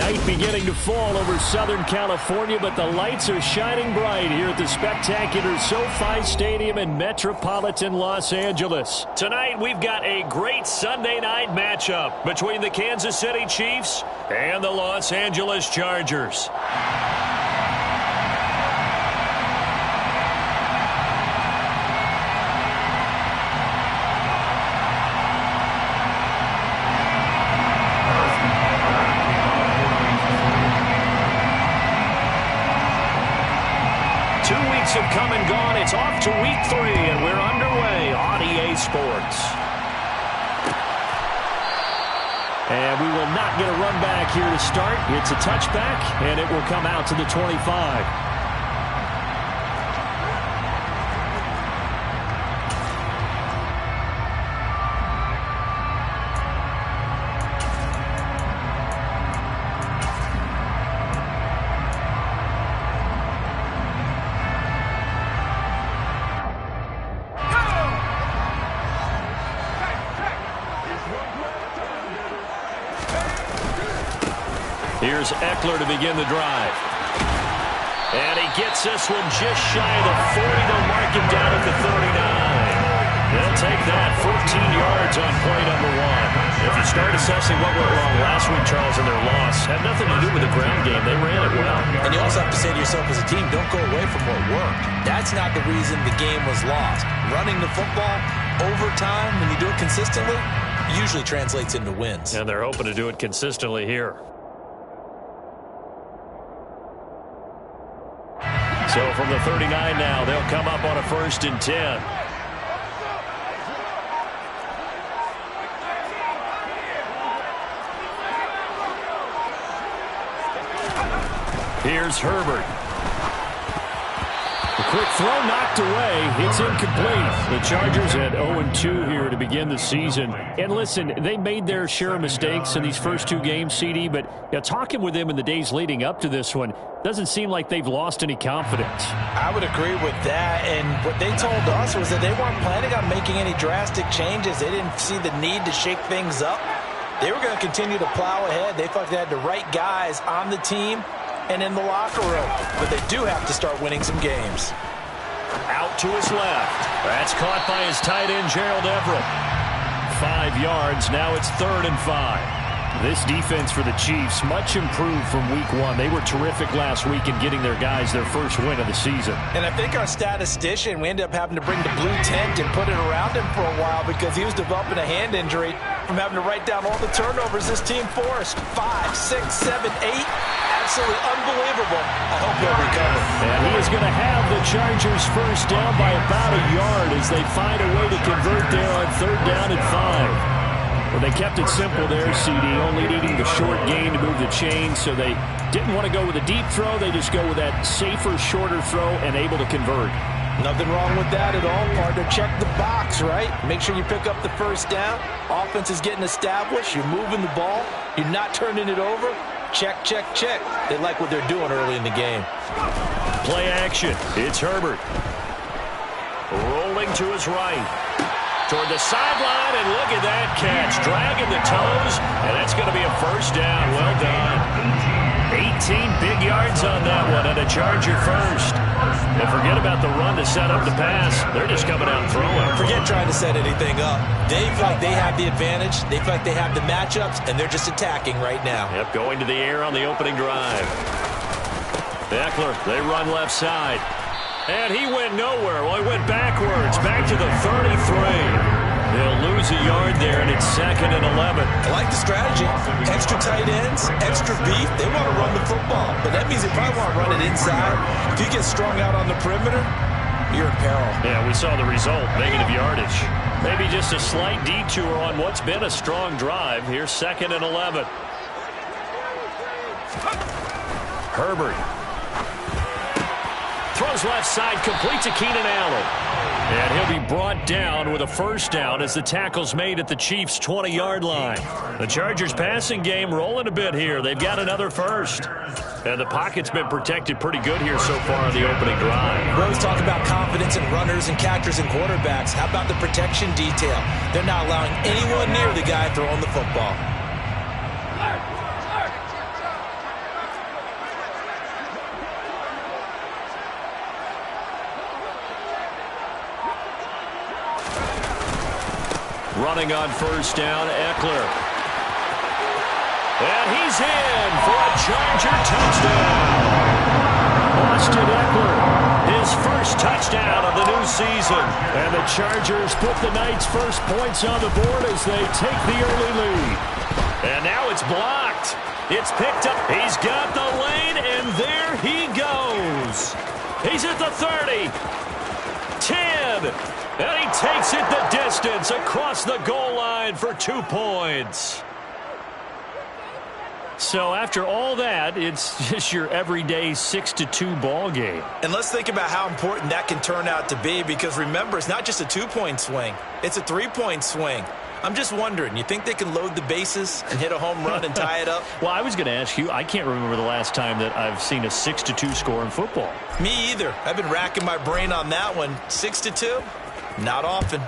Night beginning to fall over Southern California, but the lights are shining bright here at the spectacular SoFi Stadium in metropolitan Los Angeles. Tonight, we've got a great Sunday night matchup between the Kansas City Chiefs and the Los Angeles Chargers. 2 weeks have come and gone. It's off to week 3, and we're underway on EA Sports. And we will not get a run back here to start. It's a touchback, and it will come out to the 25. Here's Eckler to begin the drive. And he gets this one just shy of the 40. They'll mark him down at the 39. They'll take that 14 yards on play number 1. If you start assessing what went wrong last week, Charles, in their loss, had nothing to do with the ground game. They ran it well. And you also have to say to yourself as a team, don't go away from what worked. That's not the reason the game was lost. Running the football over time, when you do it consistently, usually translates into wins. And they're hoping to do it consistently here. So from the 39 now, they'll come up on a 1st and 10. Here's Herbert. A quick throw knocked away. It's incomplete. The Chargers at 0-2 here to begin the season. And listen, they made their share of mistakes in these first 2 games, CD, but talking with them in the days leading up to this one, doesn't seem like they've lost any confidence. I would agree with that, and what they told us was that they weren't planning on making any drastic changes. They didn't see the need to shake things up. They were going to continue to plow ahead. They felt they had the right guys on the team and in the locker room, but they do have to start winning some games. Out to his left. That's caught by his tight end, Gerald Everett. 5 yards. Now it's 3rd and 5. This defense for the Chiefs, much improved from week 1. They were terrific last week in getting their guys their first win of the season. And I think our statistician, we ended up having to bring the blue tent and put it around him for a while because he was developing a hand injury from having to write down all the turnovers this team forced. 5, 6, 7, 8. Absolutely unbelievable. I hope he'll recover. And he is going to have the Chargers first down by about a yard as they find a way to convert there on 3rd down and 5. Well, they kept it simple there, CD, only needing the short gain to move the chains, so they didn't want to go with a deep throw. They just go with that safer, shorter throw and able to convert. Nothing wrong with that at all, partner. Check the box, right? Make sure you pick up the first down. Offense is getting established. You're moving the ball. You're not turning it over. Check, check, check. They like what they're doing early in the game. Play action. It's Herbert. Rolling to his right. Toward the sideline, and look at that catch. Dragging the toes, and that's going to be a first down. Well done. 18 big yards on that one, and a Charger first. And forget about the run to set up the pass. They're just coming out throwing. Forget trying to set anything up. They feel like they have the advantage. They feel like they have the matchups, and they're just attacking right now. Yep, going to the air on the opening drive. Eckler, they run left side. And he went nowhere. Well, he went backwards, back to the 33. They'll lose a yard there, and it's 2nd and 11. I like the strategy. Extra tight ends, extra beef. They want to run the football, but that means they probably want to run it inside. If you get strung out on the perimeter, you're in peril. Yeah, we saw the result, negative yardage. Maybe just a slight detour on what's been a strong drive. Here's 2nd and 11. Herbert. Throws left side, complete to Keenan Allen. And he'll be brought down with a first down as the tackle's made at the Chiefs' 20-yard line. The Chargers' passing game rolling a bit here. They've got another first. And the pocket's been protected pretty good here so far on the opening drive. We always talk about confidence in runners and catchers and quarterbacks. How about the protection detail? They're not allowing anyone near the guy throwing the football. Running on first down, Eckler. And he's in for a Charger touchdown. Austin Eckler, his first touchdown of the new season. And the Chargers put the night's first points on the board as they take the early lead. And now it's blocked. It's picked up. He's got the lane, and there he goes. He's at the 30. 10. And he takes it the distance across the goal line for 2 points. So after all that, it's just your everyday 6-2 ball game. And let's think about how important that can turn out to be, because remember, it's not just a 2-point swing. It's a 3-point swing. I'm just wondering, you think they can load the bases and hit a home run and tie it up? Well, I was going to ask you, I can't remember the last time that I've seen a 6-2 score in football. Me either. I've been racking my brain on that one. 6-2? Not often.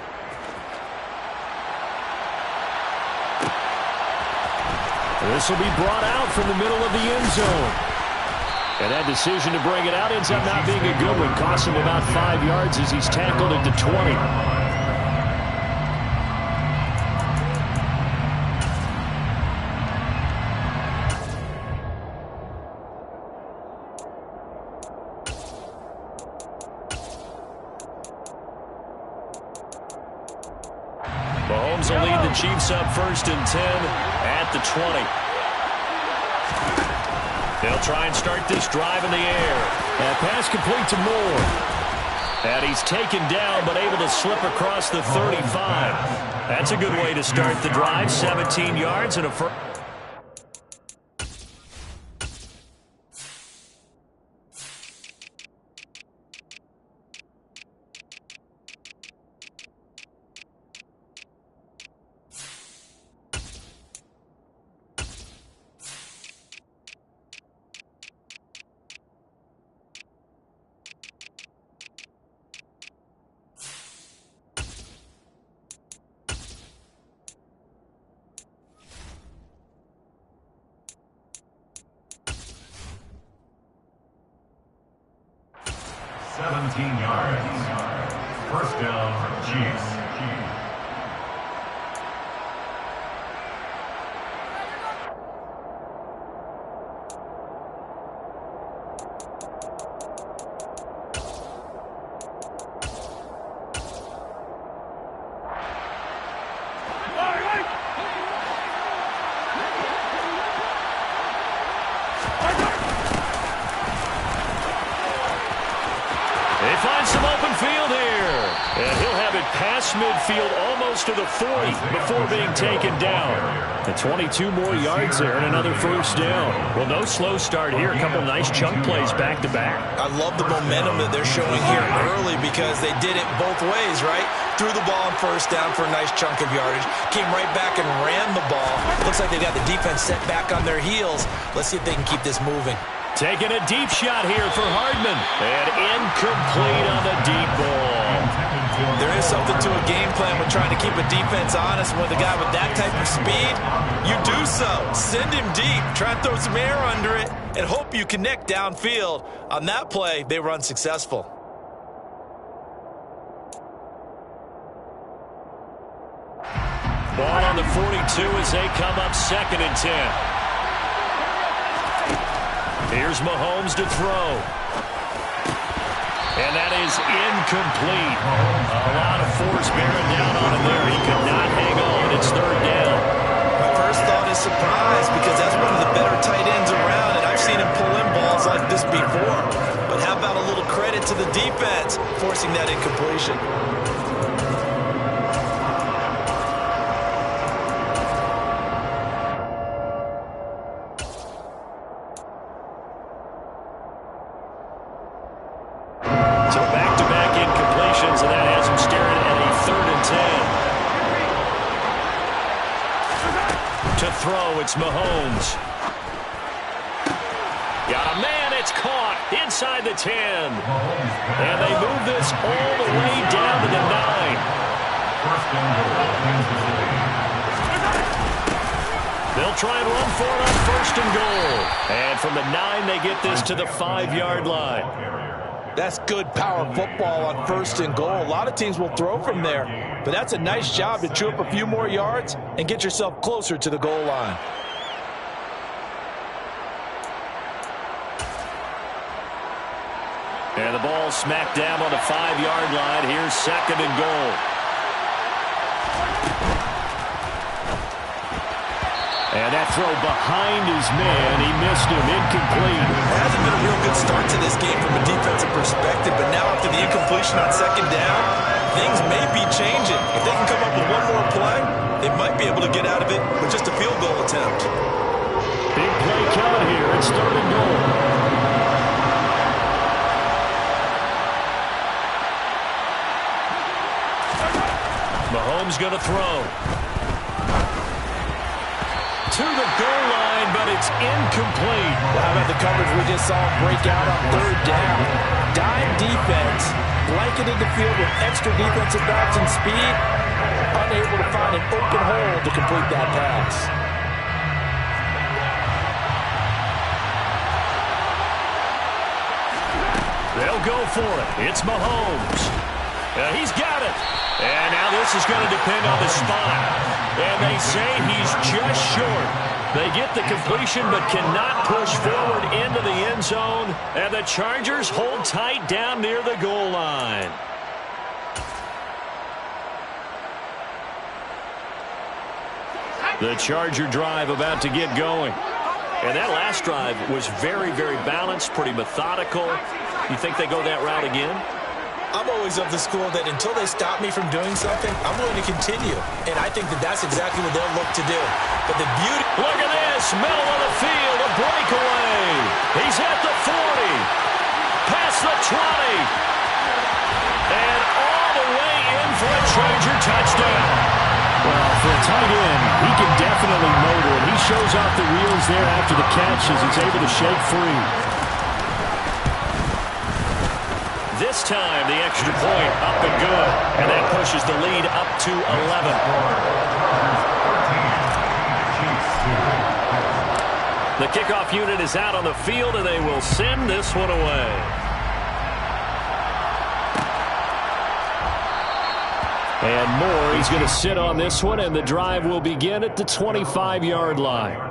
This will be brought out from the middle of the end zone. And that decision to bring it out ends up not being a good one. Costs him about 5 yards as he's tackled at the 20. Mahomes will lead the Chiefs up 1st and 10 at the 20. They'll try and start this drive in the air. And pass complete to Moore. And he's taken down but able to slip across the 35. That's a good way to start the drive. 17 yards and a first. First down, Chiefs. They find some open field here. And he'll have it past midfield almost to the 40 before being taken down. The 22 more yards there and another first down. Well, no slow start here. A couple nice chunk plays back to back. I love the momentum that they're showing here early because they did it both ways, right? Threw the ball on first down for a nice chunk of yardage. Came right back and ran the ball. Looks like they got the defense set back on their heels. Let's see if they can keep this moving. Taking a deep shot here for Hardman. And incomplete on the deep ball. There is something to a game plan with trying to keep a defense honest. With a guy with that type of speed, you do so. Send him deep. Try and throw some air under it and hope you connect downfield. On that play, they were unsuccessful. Ball on the 42 as they come up 2nd and 10. Here's Mahomes to throw. And that is incomplete. A lot of force bearing down on him there. He could not hang on. It's 3rd down. My first thought is surprise because that's one of the better tight ends around, and I've seen him pull in balls like this before. But how about a little credit to the defense forcing that incompletion? It's Mahomes. Got a man, it's caught inside the 10. And they move this all the way down to the 9. They'll try and run for it on 1st and goal. And from the 9, they get this to the 5-yard line. That's good power football on 1st and goal. A lot of teams will throw from there, but that's a nice job to chew up a few more yards and get yourself closer to the goal line. And the ball smacked down on the 5-yard line. Here's 2nd and goal. And that throw behind his man. He missed him. Incomplete. It hasn't been a real good start to this game from a defensive perspective, but now after the incompletion on 2nd down, things may be changing. If they can come up with one more play, they might be able to get out of it with just a field goal attempt. Big play coming here. It's 3rd and goal. Mahomes going to throw. To the goal line, but it's incomplete. Well, how about the coverage we just saw break out on 3rd down? Dime defense, blanketed the field with extra defensive backs and speed, unable to find an open hole to complete that pass. They'll go for it. It's Mahomes. He's got it. And now this is going to depend on the spot. And they say he's just short. They get the completion but cannot push forward into the end zone. And the Chargers hold tight down near the goal line. The Charger drive about to get going. And that last drive was very, very balanced, pretty methodical. You think they go that route again? I'm always of the school that until they stop me from doing something, I'm going to continue. And I think that that's exactly what they'll look to do. But the beauty... Look at this, middle of the field, a breakaway. He's at the 40, past the 20, and all the way in for a Charger touchdown. Well, for a tight end, he can definitely motor, and he shows off the wheels there after the catch as he's able to shake free. This time, the extra point up and good. And that pushes the lead up to 11. The kickoff unit is out on the field, and they will send this one away. And Moore, he's going to sit on this one, and the drive will begin at the 25-yard line.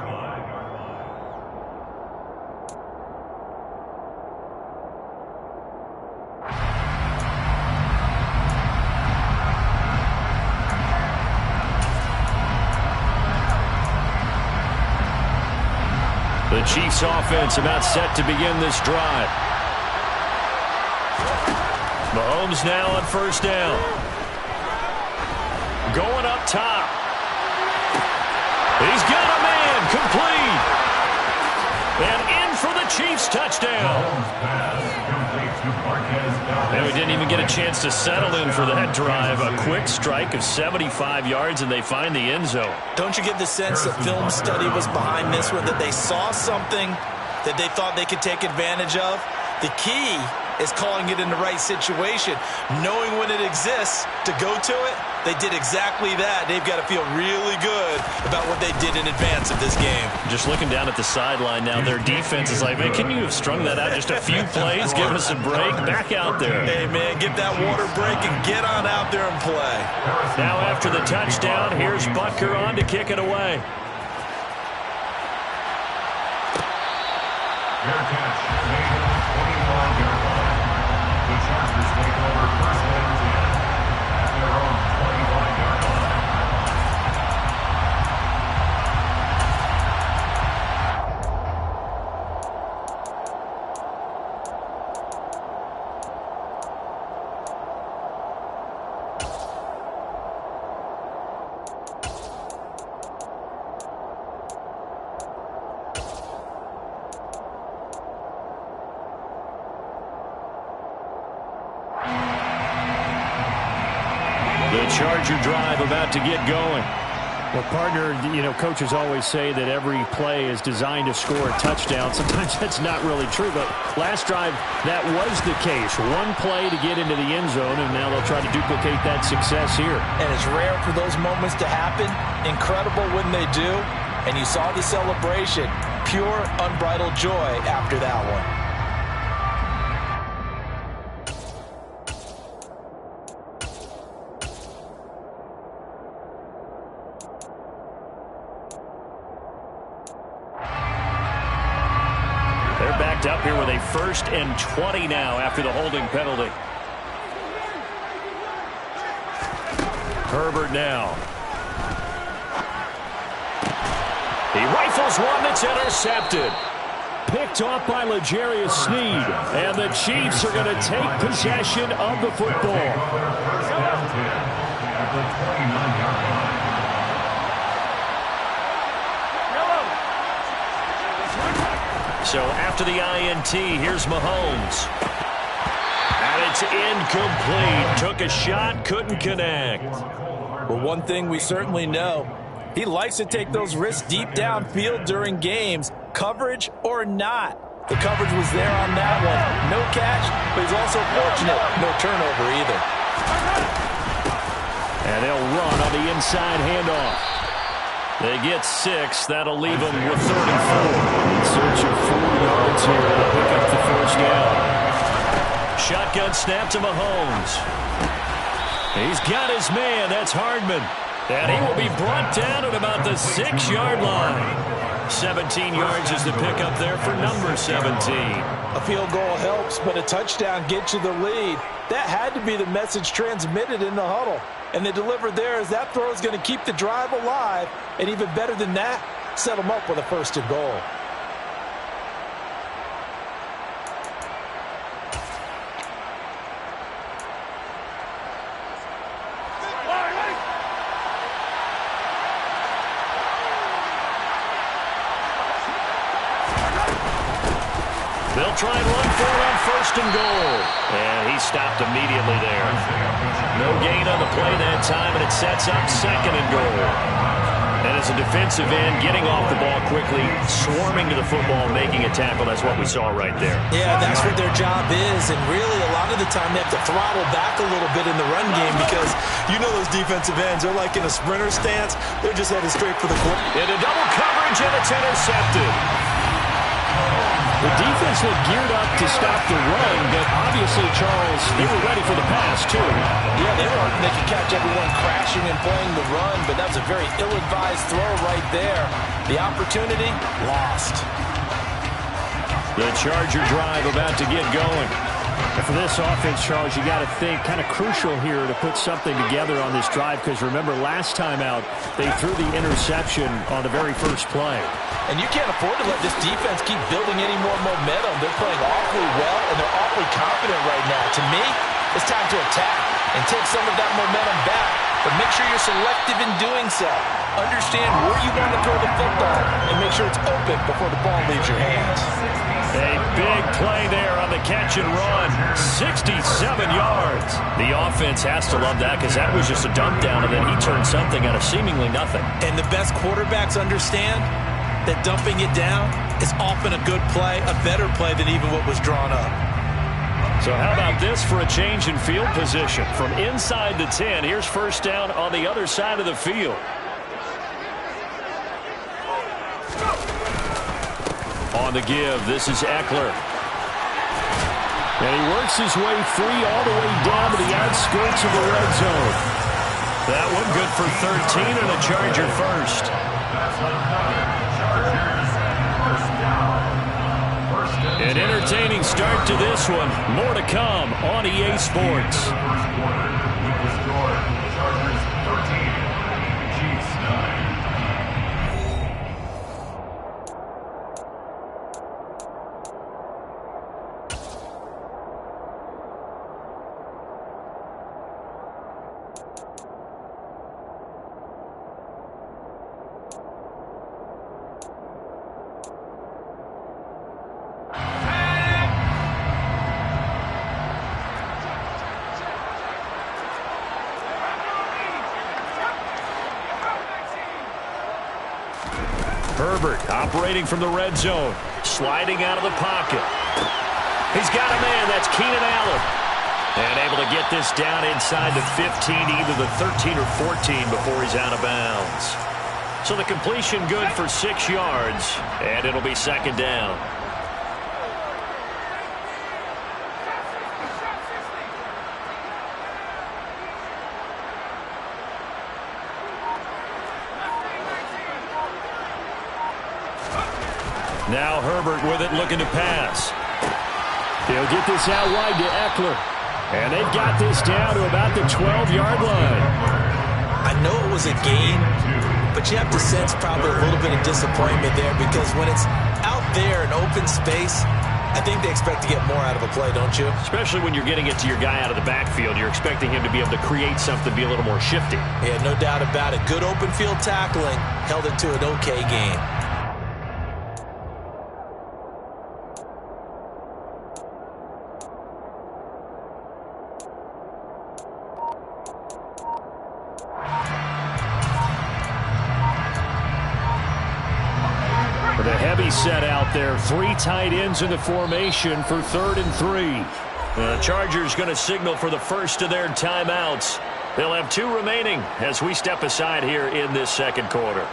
The Chiefs offense about set to begin this drive. Mahomes now on 1st down. Going up top. He's got a man complete. And in for the Chiefs touchdown. And we didn't even get a chance to settle in for that drive. A quick strike of 75 yards, and they find the end zone. Don't you get the sense that film study was behind this one, that they saw something that they thought they could take advantage of? The key is calling it in the right situation, knowing when it exists to go to it. They did exactly that. They've got to feel really good about what they did in advance of this game. Just looking down at the sideline now, their defense is like, man, can you have strung that out just a few plays? Give us a break. Back out there. Hey, man, get that water break and get on out there and play. Now after the touchdown, here's Butker on to kick it away. Fair catch made at the 25-yard line. The Chargers take over 1st and 10 at their own 25-yard line. Charger drive about to get going. Well, partner, coaches always say that every play is designed to score a touchdown. Sometimes that's not really true, but last drive, that was the case. One play to get into the end zone, and now they'll try to duplicate that success here. And it's rare for those moments to happen. Incredible when they do. And you saw the celebration. Pure, unbridled joy after that one. backed up here with a 1st and 20 now after the holding penalty. Herbert now. He rifles one that's intercepted. Picked off by L'Jarius Sneed. And the Chiefs are going to take possession of the football. First down 10 at the 29-yard line. So after the INT, here's Mahomes. And it's incomplete. Took a shot, couldn't connect. Well, one thing we certainly know, he likes to take those risks deep downfield during games, coverage or not. The coverage was there on that one. No catch, but he's also fortunate. No turnover either. And they'll run on the inside handoff. They get 6. That'll leave them with 34. In search of 4 yards here to pick up the first down. Shotgun snap to Mahomes. He's got his man. That's Hardman. And he will be brought down at about the 6-yard line. 17 yards is the pickup there for number 17. A field goal helps, but a touchdown gets you the lead. That had to be the message transmitted in the huddle. And they delivered there as that throw is going to keep the drive alive. And even better than that, set them up with a 1st and goal. They'll try and run for it on 1st and goal. And he stopped immediately there. No gain on the play that time, and it sets up 2nd and goal. And as a defensive end, getting off the ball quickly, swarming to the football, making a tackle, that's what we saw right there. Yeah, that's what their job is. And really, a lot of the time, they have to throttle back a little bit in the run game because you know those defensive ends, they're like in a sprinter stance. They're just headed straight for the quarterback. Into double coverage, and it's intercepted. The defense looked geared up to stop the run, but obviously, Charles, they were ready for the pass, too. Yeah, they were hoping they could catch everyone crashing and playing the run, but that was a very ill-advised throw right there. The opportunity, lost. The Charger drive about to get going. And for this offense, Charles, you got to think kind of crucial here to put something together on this drive because remember last time out they threw the interception on the very first play. And you can't afford to let this defense keep building any more momentum. They're playing awfully well and they're awfully confident right now. To me, it's time to attack and take some of that momentum back. But make sure you're selective in doing so. Understand where you want to throw the football and make sure it's open before the ball leaves your hands. A big play there on the catch and run. 67 yards. The offense has to love that because that was just a dump down and then he turned something out of seemingly nothing. And the best quarterbacks understand that dumping it down is often a good play, a better play than even what was drawn up. So how about this for a change in field position? From inside the 10, here's 1st down on the other side of the field. On the give, this is Eckler. And he works his way free all the way down to the outskirts of the red zone. That one good for 13 and a Charger 1st. An entertaining start to this one. More to come on EA Sports. First quarter, the score, Chargers 13, Chiefs 9. Herbert operating from the red zone. Sliding out of the pocket. He's got a man. That's Keenan Allen. And able to get this down inside the 15, either the 13 or 14 before he's out of bounds. So the completion good for 6 yards, and it'll be 2nd down. Now Herbert with it, looking to pass. They'll get this out wide to Eckler. And they've got this down to about the 12-yard line. I know it was a gain, but you have to sense probably a little bit of disappointment there because when it's out there in open space, I think they expect to get more out of a play, don't you? Especially when you're getting it to your guy out of the backfield. You're expecting him to be able to create something, be a little more shifty. Yeah, no doubt about it. Good open field tackling held it to an okay game. With a heavy set out there, 3 tight ends in the formation for 3rd and 3. The Chargers going to signal for the first of their timeouts. They'll have 2 remaining as we step aside here in this second quarter.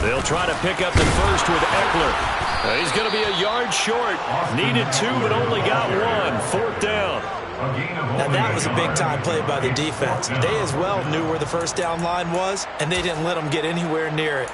They'll try to pick up the first with Eckler. He's going to be a yard short. Needed 2, but only got 1. 4th down. Now that was a big-time play by the defense. They as well knew where the first down line was, and they didn't let them get anywhere near it.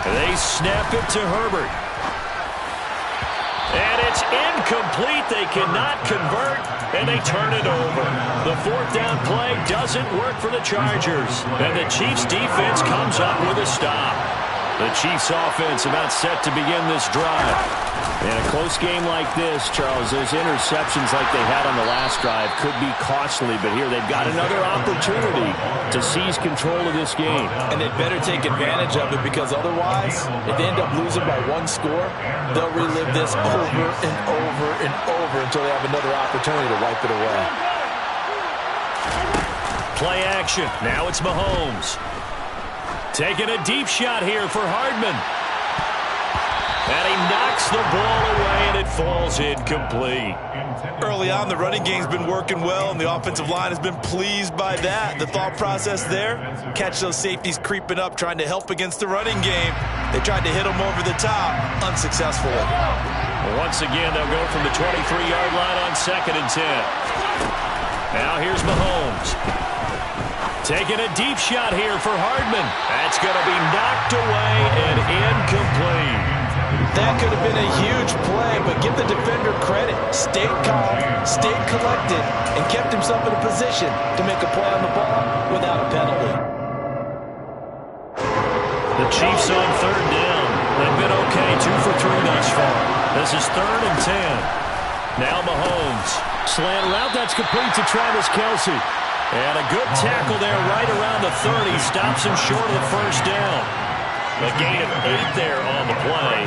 They snap it to Herbert. And it's incomplete. They cannot convert, and they turn it over. The 4th down play doesn't work for the Chargers. And the Chiefs' defense comes up with a stop. The Chiefs' offense about set to begin this drive. In a close game like this, Charles, those interceptions like they had on the last drive could be costly, but here they've got another opportunity to seize control of this game. And they'd better take advantage of it because otherwise, if they end up losing by 1 score, they'll relive this over and over and over until they have another opportunity to wipe it away. Play action. Now it's Mahomes. Taking a deep shot here for Hardman. And he knocks the ball away, and it falls incomplete. Early on, the running game's been working well, and the offensive line has been pleased by that. The thought process there, catch those safeties creeping up, trying to help against the running game. They tried to hit them over the top, unsuccessfully. Once again, they'll go from the 23-yard line on 2nd and 10. Now here's Mahomes. Taking a deep shot here for Hardman. That's going to be knocked away and incomplete. That could have been a huge play, but give the defender credit. Stayed calm, stayed collected, and kept himself in a position to make a play on the ball without a penalty. The Chiefs on 3rd down. They've been okay, 2 for 3 thus far. This is 3rd and 10. Now Mahomes. Slant route, that's complete to Travis Kelce. And a good tackle there right around the 30. Stops him short of the first down. A gain of 8 there on the play.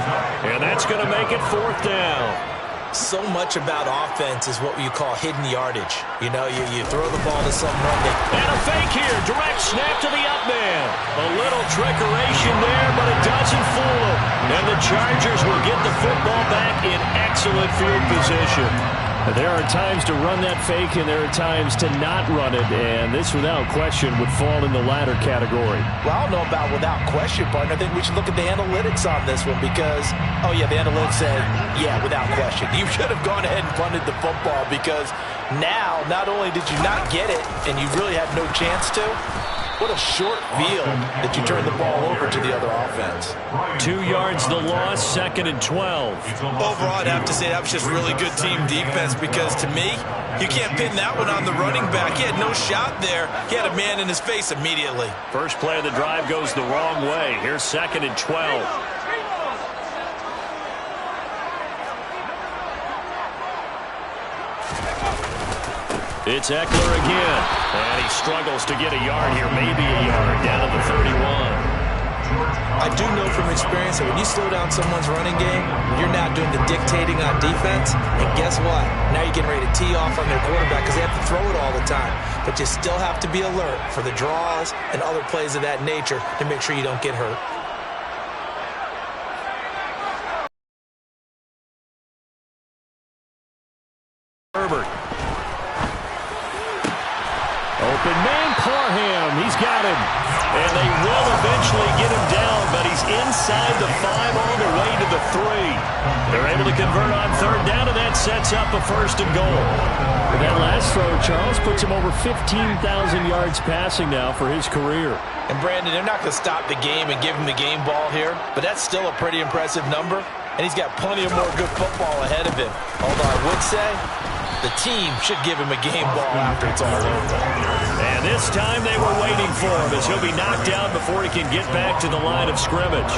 And that's going to make it 4th down. So much about offense is what you call hidden yardage. You know, you throw the ball to someone. And a fake here. Direct snap to the up man. A little trickeration there, but it doesn't fool him. And the Chargers will get the football back in excellent field position. There are times to run that fake, and there are times to not run it, and this, without question, would fall in the latter category. Well, I don't know about without question, partner. I think we should look at the analytics on this one because, oh, yeah, the analytics say, yeah, without question. You should have gone ahead and punted the football because now, not only did you not get it, and you really had no chance to, what a short field that you turned the ball over to the other offense. 2 yards the loss, 2nd and 12. Overall, I'd have to say that was just really good team defense because to me, you can't pin that one on the running back. He had no shot there. He had a man in his face immediately. First play of the drive goes the wrong way. Here's 2nd and 12. It's Eckler again. And he struggles to get a yard here, maybe a yard, down to the 31. I do know from experience that when you slow down someone's running game, you're now doing the dictating on defense. And guess what? Now you're getting ready to tee off on their quarterback because they have to throw it all the time. But you still have to be alert for the draws and other plays of that nature to make sure you don't get hurt. Herbert. Open man, Parham. He's got him. And they will eventually get him down, but he's inside the 5 all the way to the 3. They're able to convert on third down, and that sets up a 1st and goal. And that last throw, Charles, puts him over 15,000 yards passing now for his career. And, Brandon, they're not going to stop the game and give him the game ball here, but that's still a pretty impressive number, and he's got plenty of more good football ahead of him. Although I would say the team should give him a game ball after it's all over. And this time they were waiting for him as he'll be knocked down before he can get back to the line of scrimmage.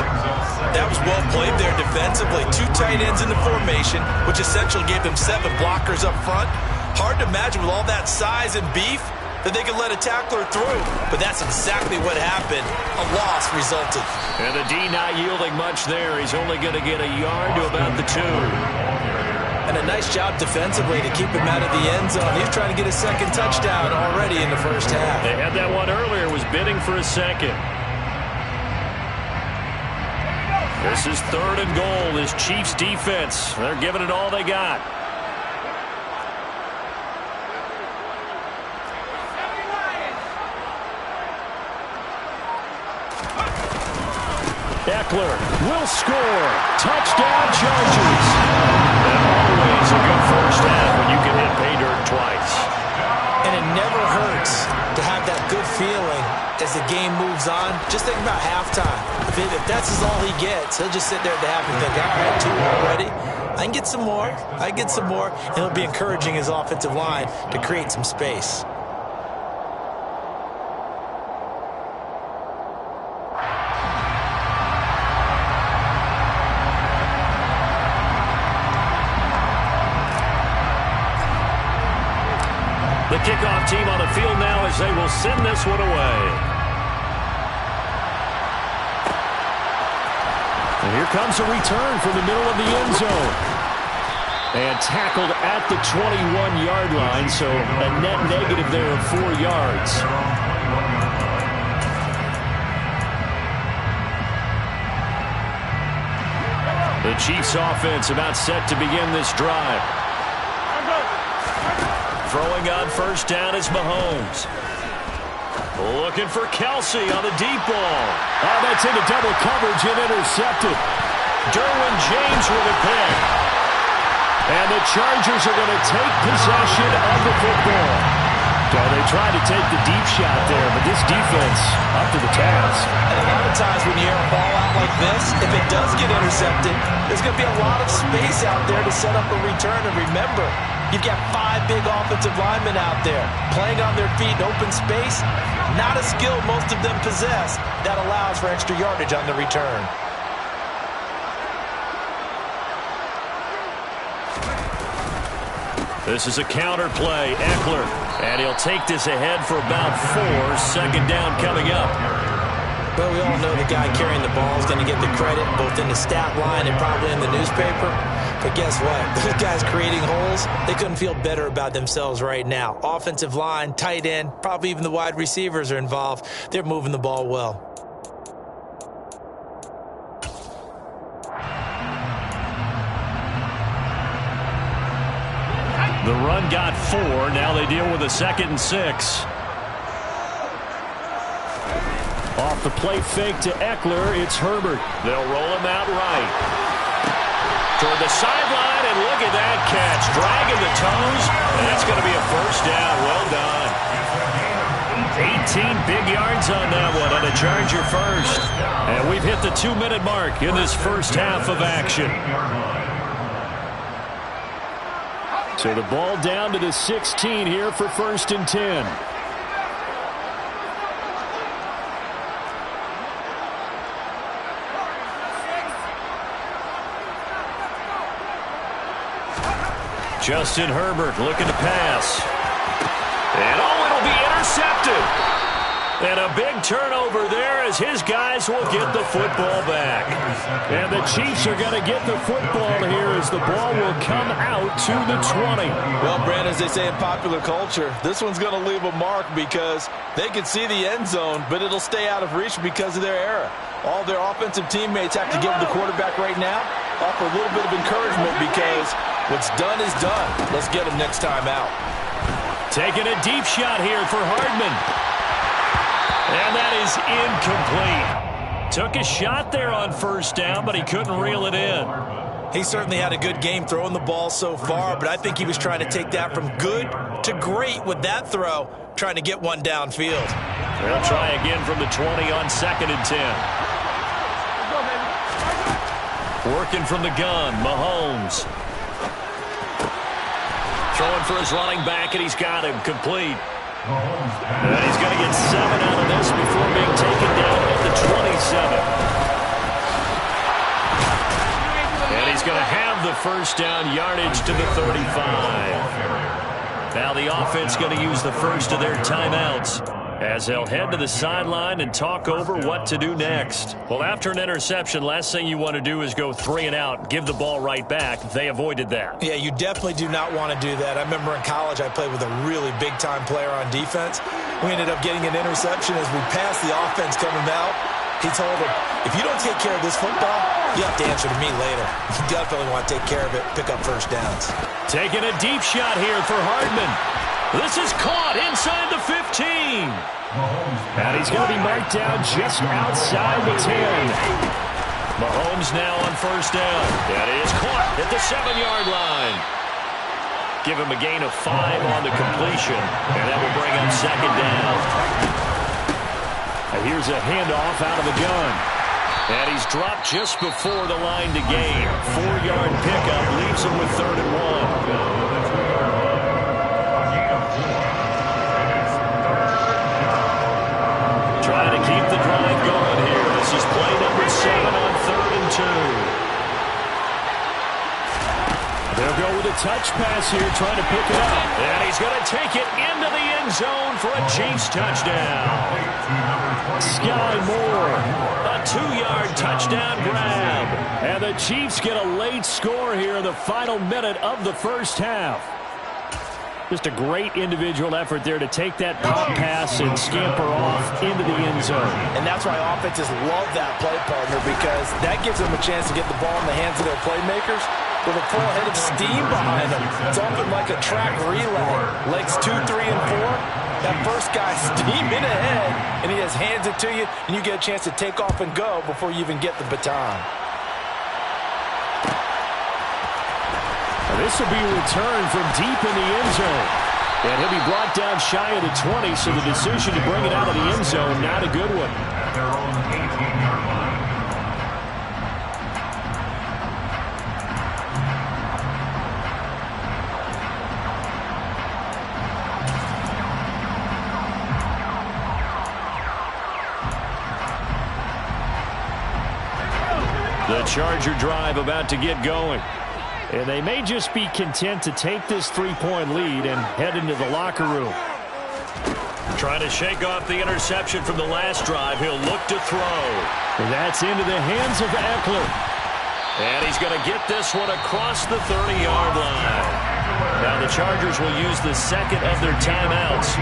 That was well played there defensively. 2 tight ends in the formation, which essentially gave them 7 blockers up front. Hard to imagine with all that size and beef that they could let a tackler through. But that's exactly what happened. A loss resulted. And the D not yielding much there. He's only going to get a yard to about the 2. And a nice job defensively to keep him out of the end zone. He's trying to get a 2nd touchdown already in the first half. They had that one earlier, was bidding for a 2nd. This is 3rd and goal. This Chiefs defense, they're giving it all they got. Eckler will score. Touchdown, Chargers. And always a good first half when you can hit pay dirt twice. And it never hurts to have that good feeling as the game moves on. Just think about halftime. If that's all he gets, he'll just sit there at the half and think, all right, 2 already. I can get some more. I can get some more. And he'll be encouraging his offensive line to create some space. The kickoff team on the field now as they will send this one away. And here comes a return from the middle of the end zone. And tackled at the 21-yard line, so a net negative there of 4 yards. The Chiefs offense about set to begin this drive. Throwing on first down is Mahomes. Looking for Kelsey on the deep ball. Oh, that's into double coverage and intercepted. Derwin James with a pick. And the Chargers are going to take possession of the football. So they tried to take the deep shot there, but this defense up to the task. And a lot of times when you air a ball out like this, if it does get intercepted, there's going to be a lot of space out there to set up a return. And remember, you've got 5 big offensive linemen out there playing on their feet in open space. Not a skill most of them possess that allows for extra yardage on the return. This is a counter play. Eckler. And he'll take this ahead for about 4. 2nd down coming up. But we all know the guy carrying the ball is going to get the credit both in the stat line and probably in the newspaper. But guess what? Those guys creating holes, they couldn't feel better about themselves right now. Offensive line, tight end, probably even the wide receivers are involved. They're moving the ball well. The run got 4. Now they deal with a 2nd and 6. Off the play fake to Eckler, it's Herbert. They'll roll him out right. Toward the sideline, and look at that catch. Dragging the toes, and that's going to be a first down. Well done. 18 big yards on that one, and a Charger first. And we've hit the 2-minute mark in this first half of action. So the ball down to the 16 here for 1st and 10. Justin Herbert looking to pass. And oh, it'll be intercepted. And a big turnover there as his guys will get the football back. And the Chiefs are going to get the football here as the ball will come out to the 20. Well, Brandon, as they say in popular culture, this one's going to leave a mark because they can see the end zone, but it'll stay out of reach because of their error. All their offensive teammates have to give the quarterback right now, offer a little bit of encouragement because what's done is done. Let's get him next time out. Taking a deep shot here for Hardman. And that is incomplete. Took a shot there on first down, but he couldn't reel it in. He certainly had a good game throwing the ball so far, but I think he was trying to take that from good to great with that throw, trying to get one downfield. They'll try again from the 20 on 2nd and 10. Working from the gun, Mahomes. Throwing for his running back, and he's got him complete. And he's going to get 7 out of this before being taken down at the 27. And he's going to have the first down yardage to the 35. Now the offense going to use the first of their timeouts as they'll head to the sideline and talk over what to do next. Well, after an interception, last thing you want to do is go 3 and out, give the ball right back. They avoided that. Yeah, you definitely do not want to do that. I remember in college I played with a really big-time player on defense. We ended up getting an interception as we passed the offense coming out. He told him, if you don't take care of this football, you have to answer to me later. You definitely want to take care of it, pick up first downs. Taking a deep shot here for Hardman. This is caught inside the 15. And he's going to be marked down just outside the 10. Mahomes now on first down. That is caught at the 7-yard line. Give him a gain of 5 on the completion, and that will bring up 2nd down. And here's a handoff out of the gun. And he's dropped just before the line to gain. 4-yard pickup leaves him with 3rd and 1. Trying to keep the drive going here. This is play number 7 on 3rd and 2. They'll go with a touch pass here, trying to pick it up. And he's going to take it into the end zone for a Chiefs touchdown. Sky Moore, a 2-yard touchdown grab. And the Chiefs get a late score here in the final minute of the first half. Just a great individual effort there to take that pop pass and scamper off into the end zone. And that's why offenses love that play, partner, because that gives them a chance to get the ball in the hands of their playmakers with a full head of steam behind them. It's often like a track relay. Legs 2, 3, and 4. That first guy steaming ahead, and he has hands it to you, and you get a chance to take off and go before you even get the baton. This will be a return from deep in the end zone. And he'll be brought down shy of the 20, so the decision to bring it out of the end zone, not a good one. At their own 18-yard line. The Charger drive about to get going. And they may just be content to take this 3-point lead and head into the locker room. Trying to shake off the interception from the last drive. He'll look to throw. And that's into the hands of Eckler. And he's going to get this one across the 30-yard line. Now the Chargers will use the second of their timeouts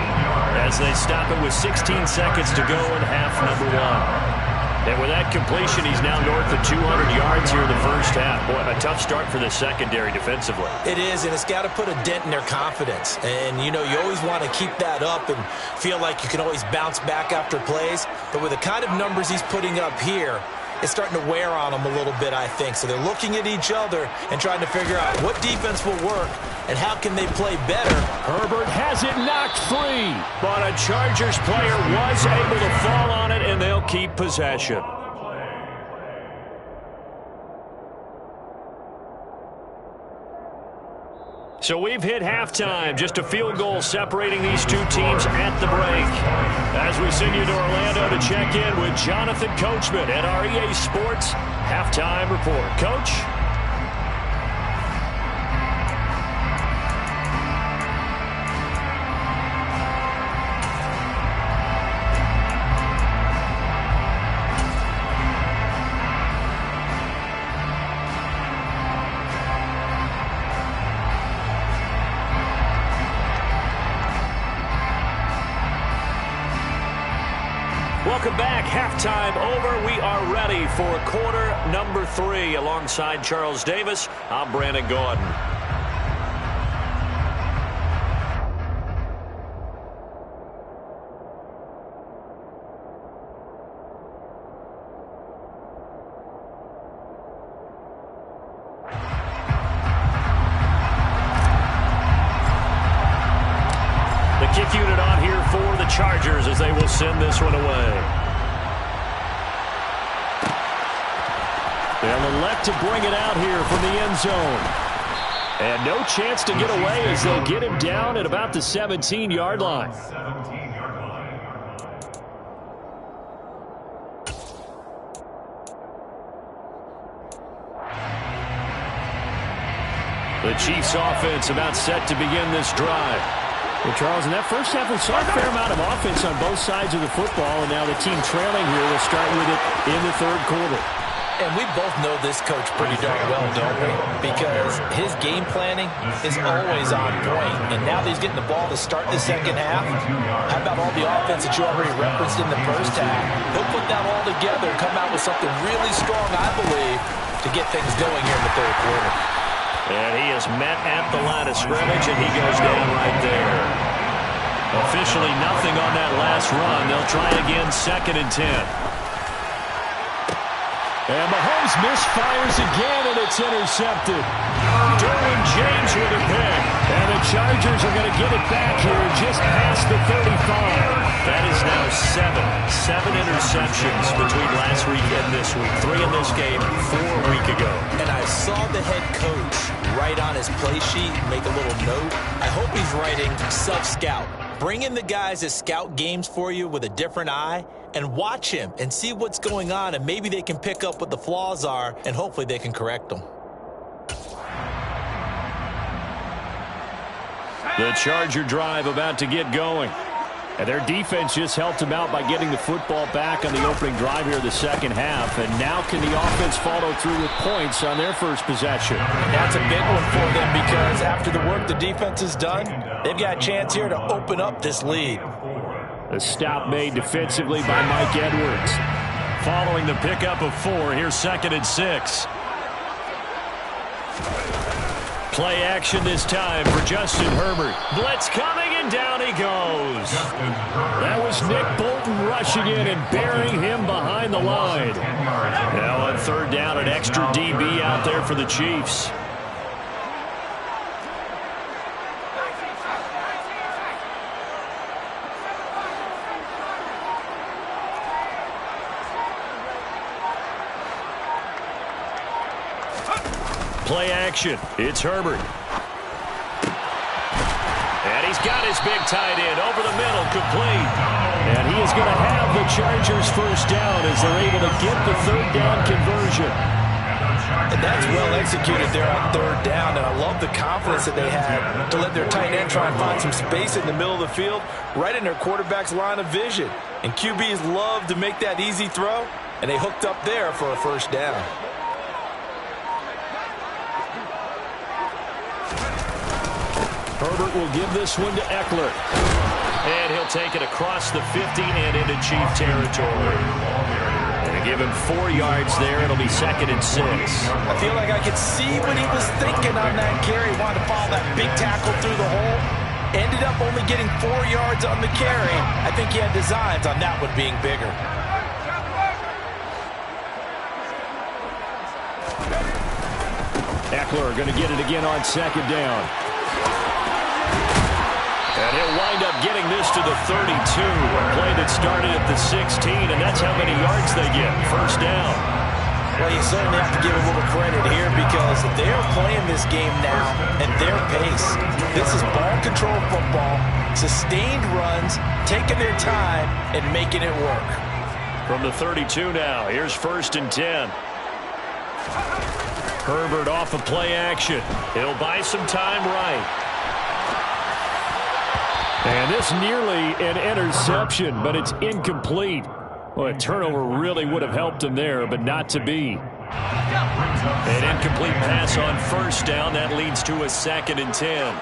as they stop it with 16 seconds to go in half number 1. And with that completion, he's now north of 200 yards here in the first half. Boy, a tough start for the secondary defensively. It is, and it's got to put a dent in their confidence. And, you know, you always want to keep that up and feel like you can always bounce back after plays. But with the kind of numbers he's putting up here, it's starting to wear on them a little bit, I think. So they're looking at each other and trying to figure out what defense will work and how can they play better. Herbert has it knocked free, but a Chargers player was able to fall on it, and they'll keep possession. So we've hit halftime, just a field goal separating these two teams at the break. As we send you to Orlando to check in with Jonathan Coachman at our EA Sports Halftime Report. Coach? Welcome back. Halftime over. We are ready for quarter number 3. Alongside Charles Davis, I'm Brandon Gordon. Kick unit on here for the Chargers as they will send this one away. They'll elect to bring it out here from the end zone. And no chance to get away as they'll get him down at about the 17-yard line. The Chiefs offense about set to begin this drive. Well, Charles, in that first half, we saw a fair amount of offense on both sides of the football, and now the team trailing here will start with it in the third quarter. And we both know this coach pretty darn well, don't we? Because his game planning is always on point. And now that he's getting the ball to start the second half, how about all the offense that you already referenced in the first half? He'll put that all together and come out with something really strong, I believe, to get things going here in the third quarter. And he is met at the line of scrimmage, and he goes down right there. Officially nothing on that last run. They'll try again, 2nd and 10. And Mahomes misfires again, and it's intercepted. Derwin James with a pick. And the Chargers are going to get it back here just past the 35. That is now 7 interceptions between last week and this week. 3 in this game, 4 a week ago. And I saw the head coach write on his play sheet, make a little note. I hope he's writing self-scout. Bring in the guys that scout games for you with a different eye and watch him and see what's going on, and maybe they can pick up what the flaws are, and hopefully they can correct them. The Charger drive about to get going. And their defense just helped them out by getting the football back on the opening drive here of the second half. And now can the offense follow through with points on their first possession? That's a big one for them because after the work the defense has done, they've got a chance here to open up this lead. A stop made defensively by Mike Edwards. Following the pickup of 4, here's 2nd and 6. Play action this time for Justin Herbert. Blitz coming, and down he goes. That was Nick Bolton rushing in and burying him behind the line. Now on 3rd down, an extra DB out there for the Chiefs. Play action. It's Herbert. And he's got his big tight end over the middle, complete. And he is going to have the Chargers first down as they're able to get the 3rd down conversion. And that's well executed there on 3rd down, and I love the confidence that they had to let their tight end try and find some space in the middle of the field, right in their quarterback's line of vision. And QBs love to make that easy throw, and they hooked up there for a first down. Herbert will give this one to Eckler. And he'll take it across the 50 and into Chief territory. And give him 4 yards there. It'll be 2nd and 6. I feel like I could see what he was thinking on that carry. He wanted to follow that big tackle through the hole. Ended up only getting 4 yards on the carry. I think he had designs on that one being bigger. Eckler going to get it again on 2nd down. And he'll wind up getting this to the 32. A play that started at the 16, and that's how many yards they get. First down. Well, you certainly have to give a little credit here because they're playing this game now at their pace. This is ball control football, sustained runs, taking their time, and making it work. From the 32 now, here's 1st and 10. Herbert off of play action. He'll buy some time right. And this nearly an interception, but it's incomplete. Well, a turnover really would have helped him there, but not to be. An incomplete pass on 1st down. That leads to a 2nd and 10.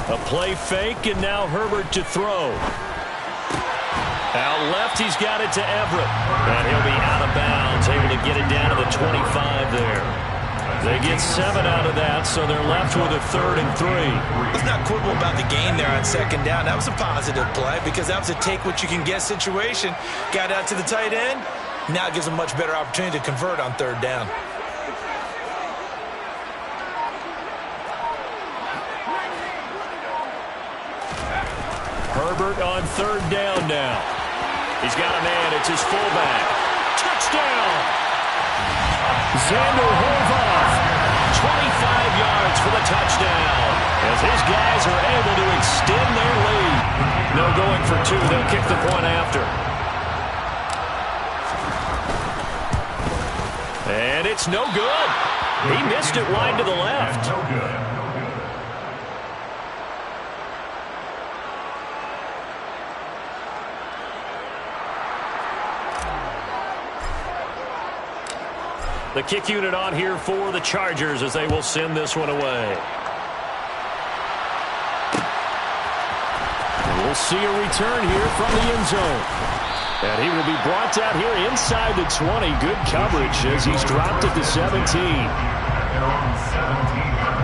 A play fake, and now Herbert to throw. Out left, he's got it to Everett. And he'll be out of bounds, able to get it down to the 25 there. They get 7 out of that, so they're left with a 3rd and 3. Let's not quibble about the gain there on 2nd down. That was a positive play because that was a take-what-you-can-get situation. Got out to the tight end. Now it gives them a much better opportunity to convert on 3rd down. Herbert on 3rd down now. He's got a man. It's his fullback. Touchdown! Xander Horvath, 25 yards for the touchdown. As his guys are able to extend their lead. No going for 2. They'll kick the point after. And it's no good. He missed it wide to the left. No good. The kick unit on here for the Chargers as they will send this one away. And we'll see a return here from the end zone. And he will be brought down here inside the 20. Good coverage as he's dropped at the 17. Their own 17-yard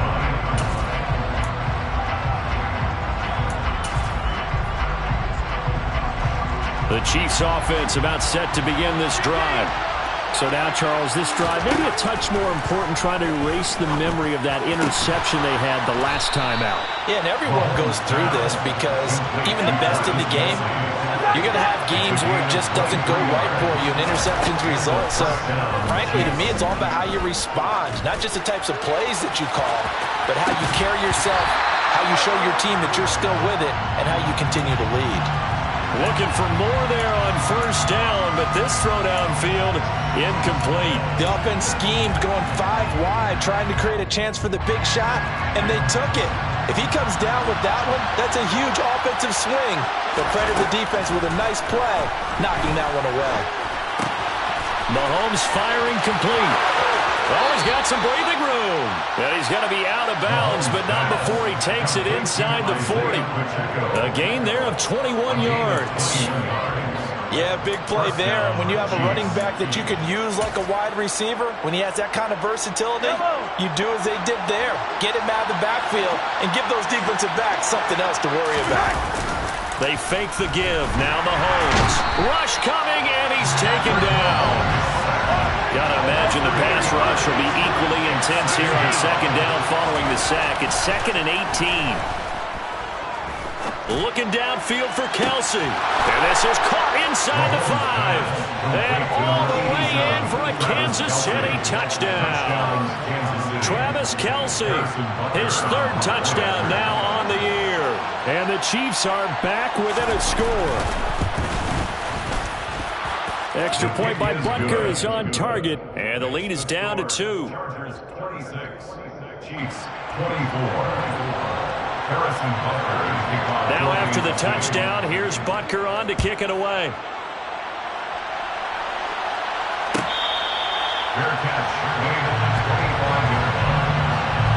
line. The Chiefs offense about set to begin this drive. So now, Charles, this drive, maybe a touch more important, trying to erase the memory of that interception they had the last time out. Yeah, and everyone goes through this because even the best in the game, you're going to have games where it just doesn't go right for you and interceptions result. So, frankly, to me, it's all about how you respond, not just the types of plays that you call, but how you carry yourself, how you show your team that you're still with it, and how you continue to lead. Looking for more there on 1st down, but this throw downfield incomplete. The offense schemed going 5 wide, trying to create a chance for the big shot, and they took it. If he comes down with that one, that's a huge offensive swing. But credit the defense with a nice play, knocking that one away. Mahomes firing complete. Oh, he's got some breathing room. And he's going to be out of bounds, but not before he takes it inside the 40. A gain there of 21 yards. Yeah, big play there. And when you have a running back that you can use like a wide receiver, when he has that kind of versatility, you do as they did there. Get him out of the backfield and give those defensive backs something else to worry about. They fake the give. Now Mahomes. Rush coming, and he's taken down. Gotta imagine the pass rush will be equally intense here on 2nd down following the sack. It's 2nd and 18. Looking downfield for Kelsey. And this is caught inside the 5. And all the way in for a Kansas City touchdown. Travis Kelsey, his 3rd touchdown now on the year. And the Chiefs are back within a score. Extra point by Butker is on target. And the lead is down to 2. Chargers 26, Chiefs 24. Now after the touchdown, here's Butker on to kick it away. Fair catch made at the 25-yard line.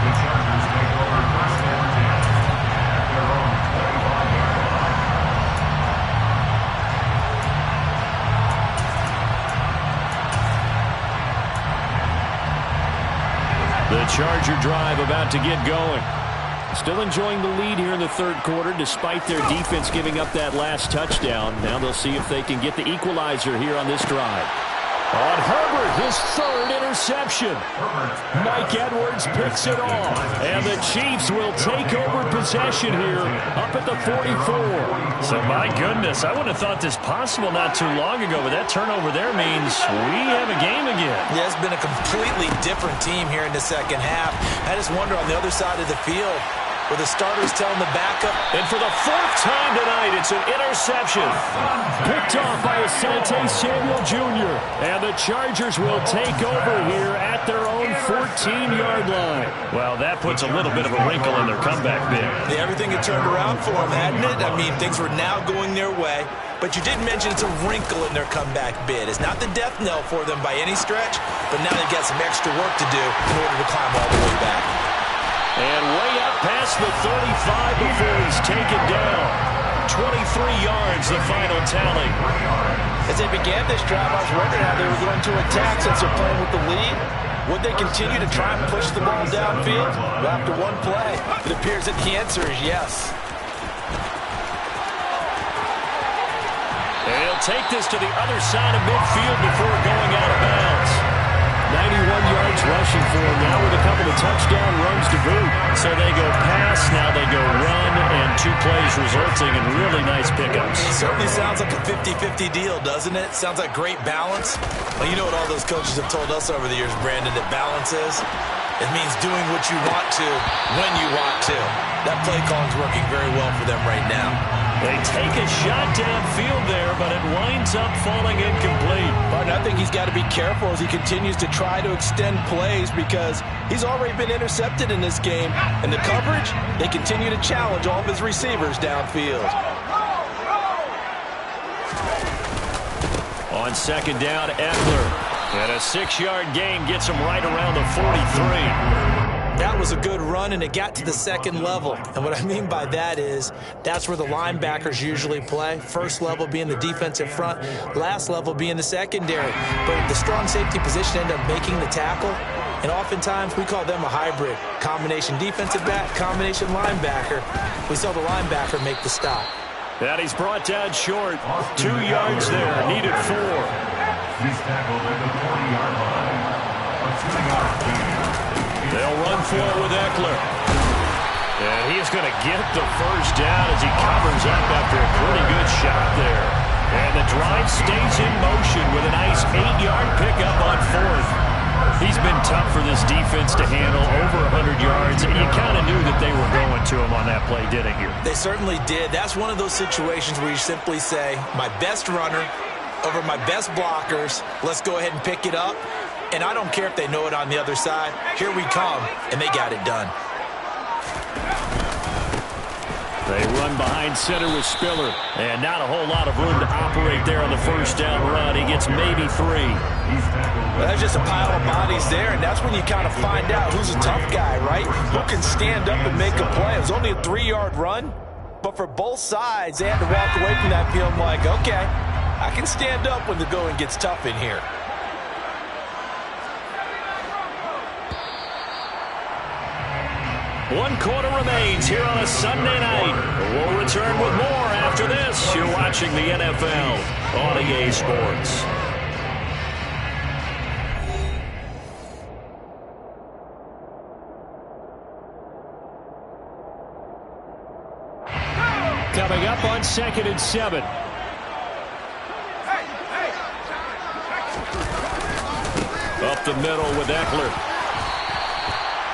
The Chargers take over 1st and 10 at their own 25-yard line. The Charger drive about to get going. Still enjoying the lead here in the 3rd quarter despite their defense giving up that last touchdown. Now they'll see if they can get the equalizer here on this drive. On Herbert, his 3rd interception. Mike Edwards picks it off. And the Chiefs will take over possession here up at the 44. So, my goodness, I wouldn't have thought this possible not too long ago, but that turnover there means we have a game again. Yeah, it's been a completely different team here in the 2nd half. I just wonder on the other side of the field, with the starters telling the backup. And for the 4th time tonight, it's an interception. Picked off by Asante Samuel Jr. And the Chargers will take over here at their own 14-yard line. Well, that puts a little bit of a wrinkle in their comeback bid. Yeah, everything had turned around for them, hadn't it? I mean, things were now going their way. But you did mention it's a wrinkle in their comeback bid. It's not the death knell for them by any stretch, but now they've got some extra work to do in order to climb all the way back. And way up past the 35 before he's taken down. 23 yards, the final tally. As they began this drive, I was wondering how they were going to attack since they're playing with the lead. Would they continue to try and push the ball downfield? Well, after one play, it appears that the answer is yes. And he'll take this to the other side of midfield before going out of bounds. 91 yards rushing for him now with a couple of touchdown runs to boot. So they go pass, now they go run, and 2 plays resulting in really nice pickups. It certainly sounds like a 50-50 deal, doesn't it? Sounds like great balance. Well, you know what all those coaches have told us over the years, Brandon, that balance is? It means doing what you want to, when you want to. That play call is working very well for them right now. They take a shot downfield there, but it winds up falling incomplete. But I think he's got to be careful as he continues to try to extend plays because he's already been intercepted in this game. And the coverage, they continue to challenge all of his receivers downfield. On second down, Eckler. And a 6-yard gain gets him right around the 43. That was a good run, and it got to the second level. And what I mean by that is that's where the linebackers usually play. First level being the defensive front, last level being the secondary. But the strong safety position ended up making the tackle, and oftentimes we call them a hybrid. Combination defensive back, combination linebacker. We saw the linebacker make the stop. And he's brought down short. 2 yards there, needed 4. He's tackled at the 40-yard line. A 2-yard gain. They'll run for it with Eckler. And he is going to get the first down as he covers up after a pretty good shot there. And the drive stays in motion with a nice 8-yard pickup on 4th. He's been tough for this defense to handle, over 100 yards, and you kind of knew that they were going to him on that play, didn't you? They certainly did. That's one of those situations where you simply say, my best runner over my best blockers, let's go ahead and pick it up. And I don't care if they know it on the other side. Here we come, and they got it done. They run behind center with Spiller. And not a whole lot of room to operate there on the first down run. He gets maybe 3. Well, that's just a pile of bodies there, and that's when you kind of find out who's a tough guy, right? Who can stand up and make a play. It was only a 3-yard run, but for both sides, they had to walk away from that feeling like, okay, I can stand up when the going gets tough in here. One quarter remains here on a Sunday night. We'll return with more after this. You're watching the NFL on EA Sports. Coming up on 2nd and 7. Up the middle with Eckler.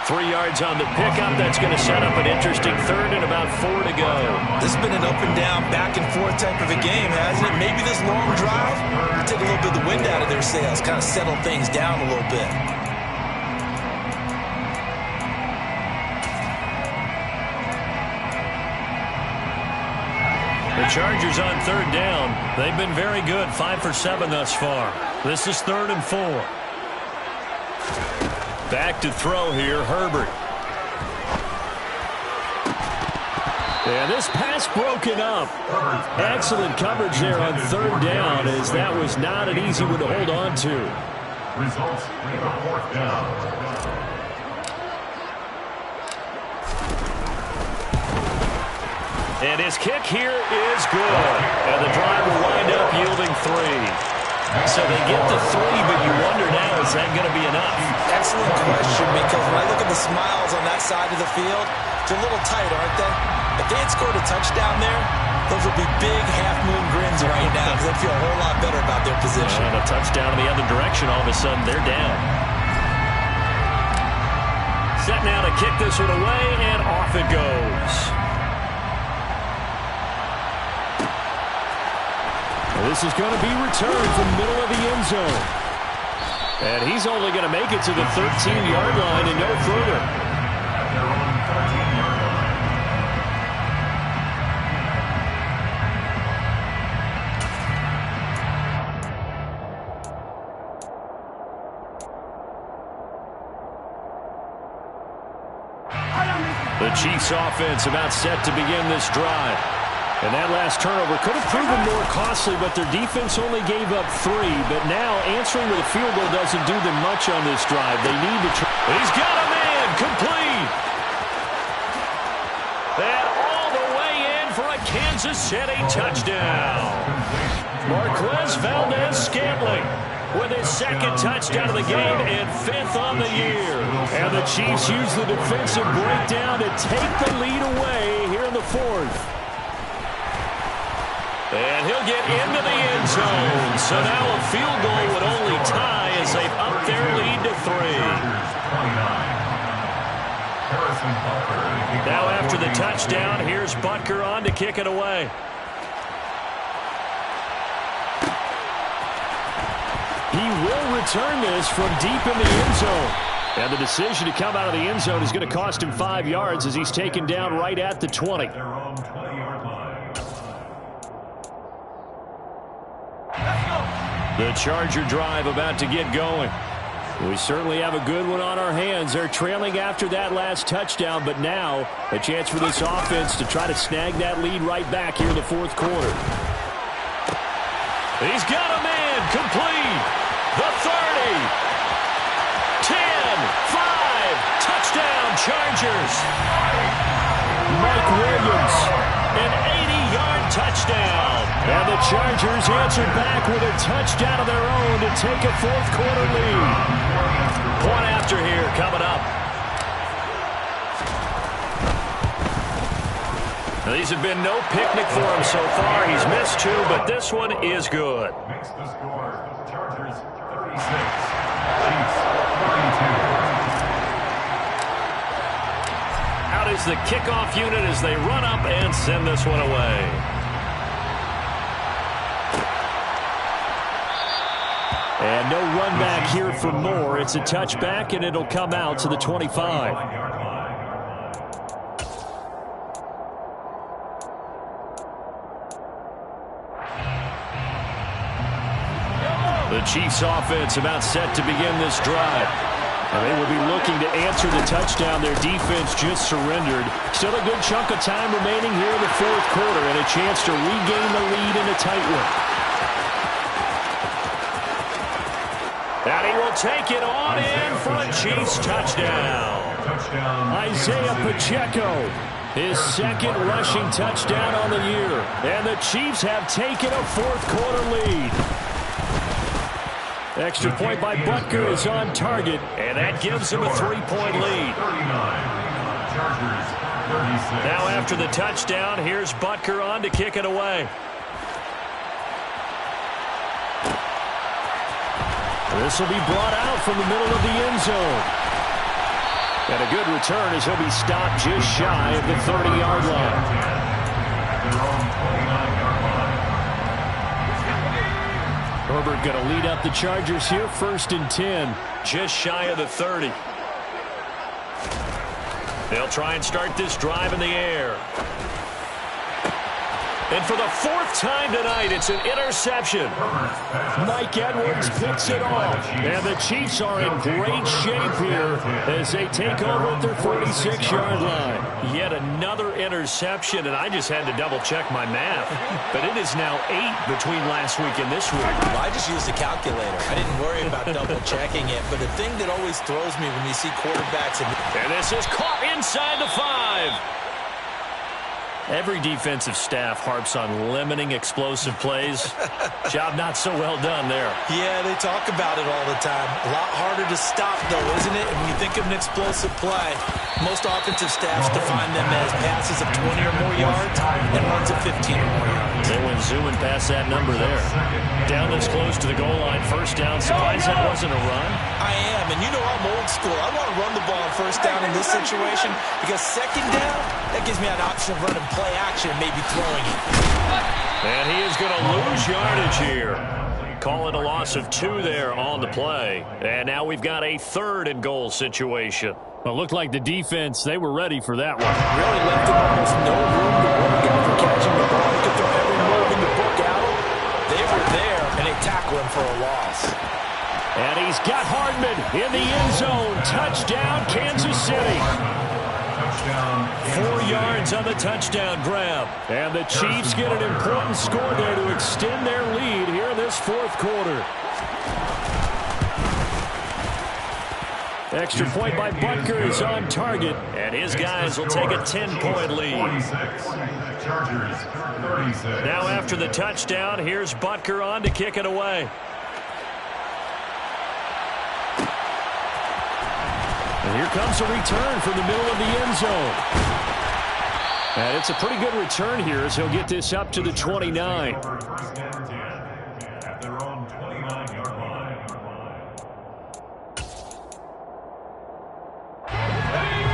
3 yards on the pickup. That's going to set up an interesting 3rd and about 4 to go. This has been an up and down, back and forth type of a game, hasn't it? Maybe this long drive will take a little bit of the wind out of their sails, kind of settle things down a little bit. The Chargers on 3rd down. They've been very good, 5 for 7 thus far. This is 3rd and 4. Back to throw here, Herbert. And this pass broken up. Excellent coverage there on 3rd down, as that was not an easy one to hold on to. Results, we have a 4th down. And his kick here is good. And the drive will wind up yielding 3. So they get to 3, but you wonder now, is that going to be enough? Excellent question, because when I look at the smiles on that side of the field, they're a little tight, aren't they? If they had scored a touchdown there, those would be big half-moon grins right now because they feel a whole lot better about their position. And a touchdown in the other direction, all of a sudden they're down. Set now to kick this one away, and off it goes. This is going to be returned from the middle of the end zone. And he's only going to make it to the 13-yard line and no further. At their own 13-yard line. The Chiefs offense about set to begin this drive. And that last turnover could have proven more costly, but their defense only gave up 3. But now answering with a field goal doesn't do them much on this drive. They need to try. He's got a man complete. And all the way in for a Kansas City touchdown. Marquez Valdez-Scantling with his second touchdown of the game and 5th on the year. And the Chiefs use the defensive breakdown to take the lead away here in the 4th. And he'll get into the end zone. So now a field goal would only tie as they've upped their lead to 3. Now after the touchdown, here's Butker on to kick it away. He will return this from deep in the end zone. And the decision to come out of the end zone is going to cost him 5 yards as he's taken down right at the 20. The Charger drive about to get going. We certainly have a good one on our hands. They're trailing after that last touchdown, but now a chance for this offense to try to snag that lead right back here in the 4th quarter. He's got a man complete. The 30. 10. 5. Touchdown Chargers. Mike Williams. An 80-yard touchdown. And the Chargers answered back with a touchdown of their own to take a 4th quarter lead. Point after here coming up. Now, these have been no picnic for him so far. He's missed 2, but this one is good. Makes the score. Chargers 36. Chiefs 32. Out is the kickoff unit as they run up and send this one away. And no run back here for Moore. It's a touchback, and it'll come out to the 25. The Chiefs offense about set to begin this drive. And they will be looking to answer the touchdown their defense just surrendered. Still a good chunk of time remaining here in the 4th quarter and a chance to regain the lead in a tight one. And he will take it on in for a Chiefs touchdown. Isaiah Pacheco, his 2nd rushing touchdown on the year. And the Chiefs have taken a 4th quarter lead. Extra point by Butker is on target, and that gives him a 3-point lead. Now after the touchdown, here's Butker on to kick it away. This will be brought out from the middle of the end zone. And a good return as he'll be stopped just shy of the 30-yard line. Herbert going to lead up the Chargers here, 1st and 10, just shy of the 30. They'll try and start this drive in the air. And for the 4th time tonight, it's an interception. Mike Edwards picks it off. And the Chiefs are in great shape here as they take over at their 46-yard line. Yet another interception, and I just had to double-check my math. But it is now 8 between last week and this week. Well, I just used a calculator. I didn't worry about double-checking it. But the thing that always throws me when you see quarterbacks... And this is caught inside the 5. Every defensive staff harps on limiting explosive plays. Job not so well done there. Yeah, they talk about it all the time. A lot harder to stop, though, isn't it? And when you think of an explosive play, most offensive staffs define them as passes of 20 or more yards and runs of 15 or more yards. They went zooming past that number there. Down this close to the goal line, 1st down. Surprised that wasn't a run? I am, and you know I'm old school. I want to run the ball on 1st down in this situation because 2nd down, that gives me an option of running play action and maybe throwing it. And he is going to lose yardage here. Call it a loss of 2 there on the play. And now we've got a 3rd and goal situation. Well, it looked like the defense, they were ready for that one. Really left them almost no room to work after catching the ball. They could throw every move in the book out. They were there, and they tackle him for a loss. And he's got Hardman in the end zone. Touchdown, Kansas City. 4 yards on the touchdown grab. And the Chiefs get an important score there to extend their lead here in this fourth quarter. Extra point by Butker is on target, and his guys will take a 10-point lead. Now after the touchdown, here's Butker on to kick it away. And here comes a return from the middle of the end zone. And it's a pretty good return here as he'll get this up to the 29.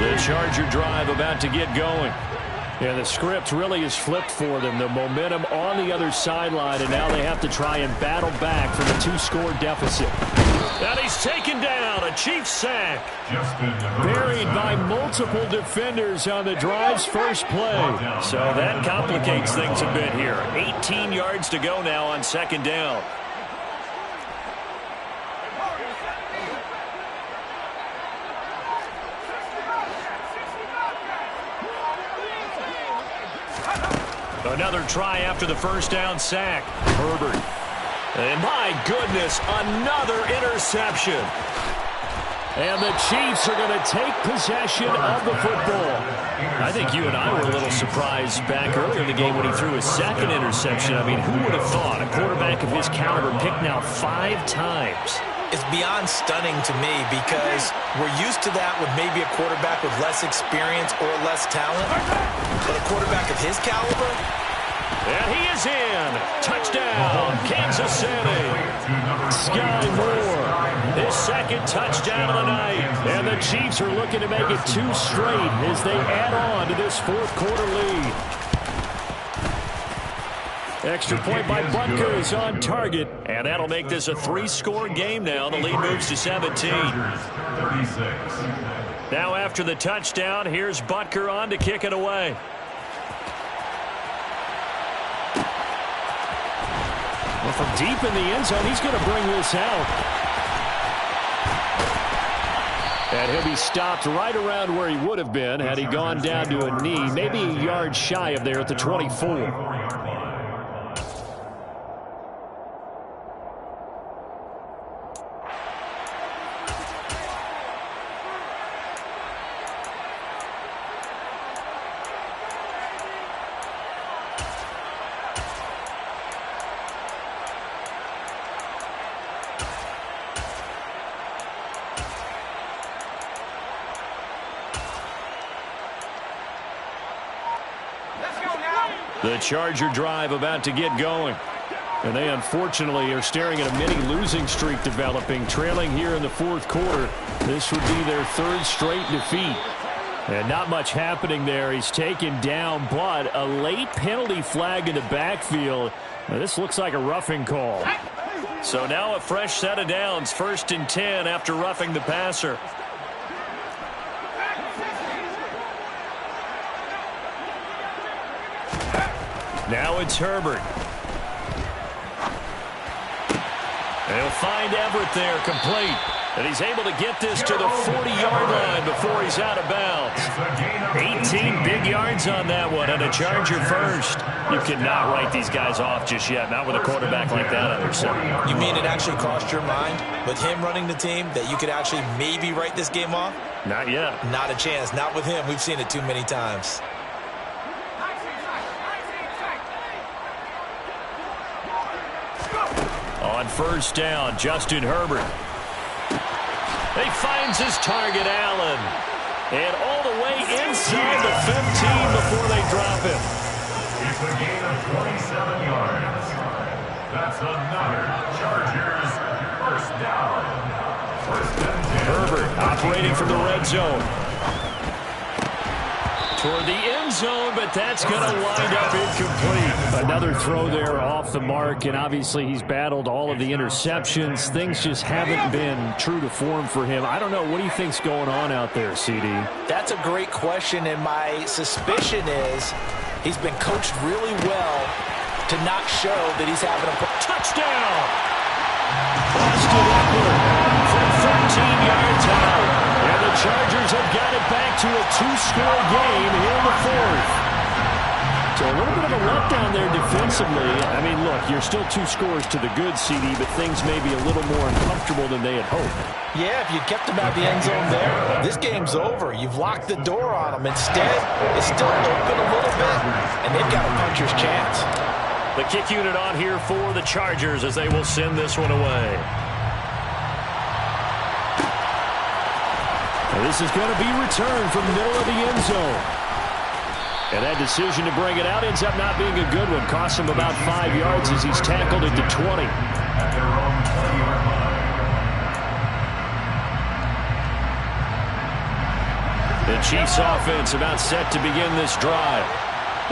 The Charger drive about to get going. And the script really is flipped for them. The momentum on the other sideline, and now they have to try and battle back from a 2-score deficit. And he's taken down. A Chiefs sack. Buried by multiple defenders on the drive's first play. So that complicates things a bit here. 18 yards to go now on second down. Another try after the first down sack. Herbert. And my goodness, another interception. And the Chiefs are going to take possession of the football. I think you and I were a little surprised back earlier in the game when he threw his second interception. I mean, who would have thought a quarterback of his caliber picked now 5 times? It's beyond stunning to me because we're used to that with maybe a quarterback with less experience or less talent. But a quarterback of his caliber? And he is in. Touchdown, Kansas City. Sky Moore, his second touchdown of the night. And the Chiefs are looking to make it 2 straight as they add on to this fourth quarter lead. Extra point by Butker is on target, and that'll make this a 3-score game now. The lead moves to 17. Now after the touchdown, here's Butker on to kick it away. Well, from deep in the end zone, he's going to bring this out. And he'll be stopped right around where he would have been had he gone down to a knee, maybe a yard shy of there at the 24. The Charger drive about to get going. And they unfortunately are staring at a mini losing streak developing, trailing here in the fourth quarter. This would be their 3rd straight defeat. And not much happening there. He's taken down, but a late penalty flag in the backfield. Now, this looks like a roughing call. So now a fresh set of downs, 1st and 10 after roughing the passer. Now it's Herbert. They'll find Everett there, complete. And he's able to get this to the 40-yard line before he's out of bounds. 18 big yards on that one, and a Charger first. You cannot write these guys off just yet, not with a quarterback like that on their side. You mean it actually crossed your mind with him running the team that you could actually maybe write this game off? Not yet. Not a chance. Not with him. We've seen it too many times. On first down, Justin Herbert. He finds his target, Allen. And all the way inside the 15 before they drop him. It's a gain of 27 yards. That's another Chargers first down. 1st and 10. Herbert operating from the red zone. Toward the end zone, but that's going to wind up incomplete. Another throw there off the mark, and obviously he's battled all of the interceptions. Things just haven't been true to form for him. I don't know. What do you think's going on out there, CD? That's a great question, and my suspicion is he's been coached really well to not show that he's having a touchdown. Austin Eckler from 13 yards out. And the Chargers have got it back to a two-score game here in the fourth. So a little bit of a letdown there defensively. I mean, look, you're still 2 scores to the good, CD, but things may be a little more uncomfortable than they had hoped. Yeah, if you kept them out of the end zone there, this game's over. You've locked the door on them. Instead, it's still open a little bit, and they've got a puncher's chance. The kick unit on here for the Chargers as they will send this one away. And this is going to be returned from the middle of the end zone. And that decision to bring it out ends up not being a good one. Costs him about 5 yards as he's tackled at the 20. At their own 20-yard line. The Chiefs offense about set to begin this drive.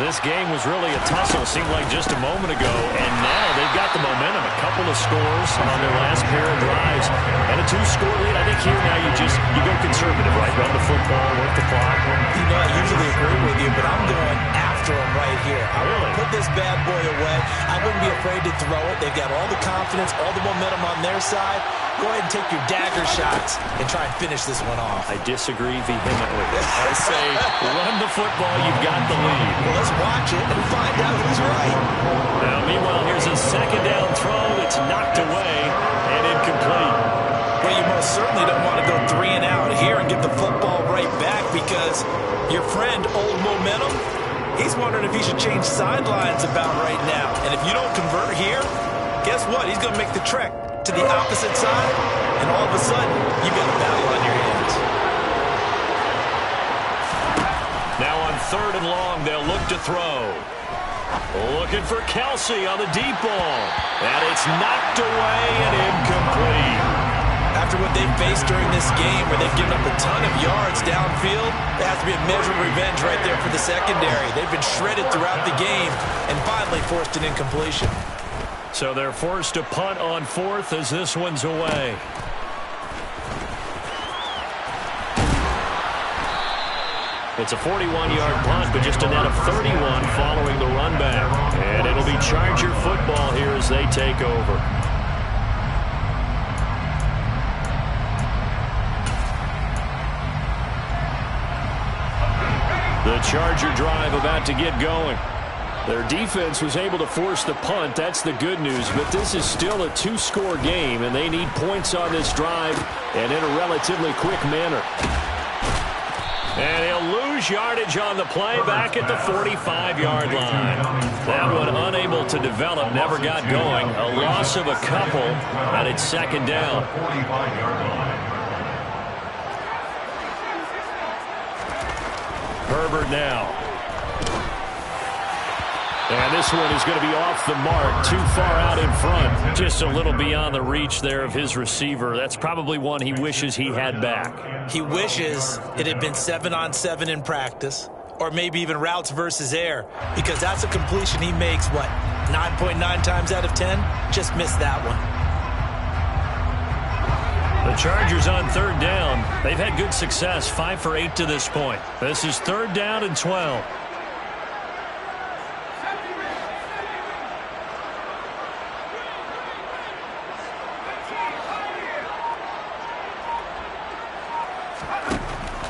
This game was really a tussle. Seemed like just a moment ago. And now they've got the momentum. A couple of scores on their last pair of drives. And a 2-score lead. I think here now you go conservative, right? Run the football, work the clock. You know, I usually agree with you, but I'm going after him right here. I want to put this bad boy away. I wouldn't be afraid to throw it. They've got all the confidence, all the momentum on their side. Go ahead and take your dagger shots and try and finish this one off. I disagree vehemently. I say run the football. You've got the lead. Well, let's watch it and find out who's right. Now, meanwhile, here's a second down throw that's knocked away and incomplete. Well, you most certainly don't want to go 3 and out here and get the football right back because your friend, Old Momentum, he's wondering if he should change sidelines about right now. And if you don't convert here, guess what? He's going to make the trek to the opposite side, and all of a sudden, you've got a battle on your hands. Now on 3rd and long, they'll look to throw. Looking for Kelsey on the deep ball. And it's knocked away and incomplete. After what they've faced during this game, where they've given up a ton of yards downfield, there has to be a measure of revenge right there for the secondary. They've been shredded throughout the game and finally forced an incompletion. So they're forced to punt on 4th as this one's away. It's a 41-yard punt, but just a net of 31 following the run back. And it'll be Charger football here as they take over. The Charger drive about to get going. Their defense was able to force the punt. That's the good news. But this is still a 2-score game, and they need points on this drive and in a relatively quick manner. And he'll lose yardage on the play back at the 45-yard line. That one unable to develop, never got going. A loss of a couple, and it's 2nd down. 45-yard line. Herbert now. And this one is going to be off the mark, too far out in front. Just a little beyond the reach there of his receiver. That's probably one he wishes he had back. He wishes it had been 7-on-7 in practice, or maybe even routes versus air, because that's a completion he makes, what, 9.9 times out of 10? Just missed that one. The Chargers on 3rd down. They've had good success, 5 for 8 to this point. This is 3rd down and 12.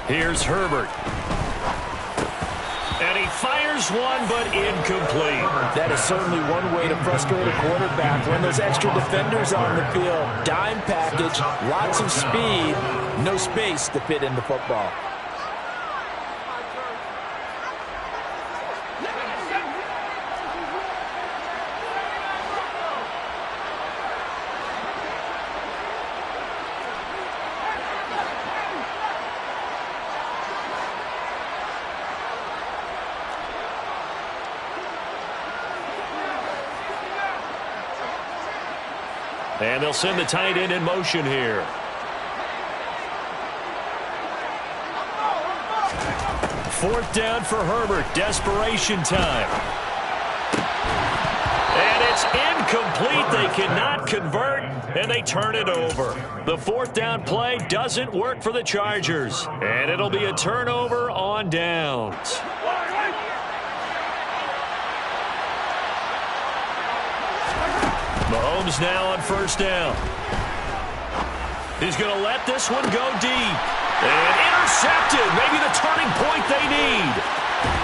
Here's Herbert. And he fires one, but incomplete. That is certainly one way to frustrate a quarterback. When those extra defenders on the field, dime package, lots of speed, no space to fit in the football. And they'll send the tight end in motion here. Fourth down for Herbert. Desperation time. And it's incomplete. They cannot convert, and they turn it over. The 4th down play doesn't work for the Chargers. And it'll be a turnover on downs. Mahomes now on 1st down. He's going to let this one go deep. And intercepted. Maybe the turning point they need.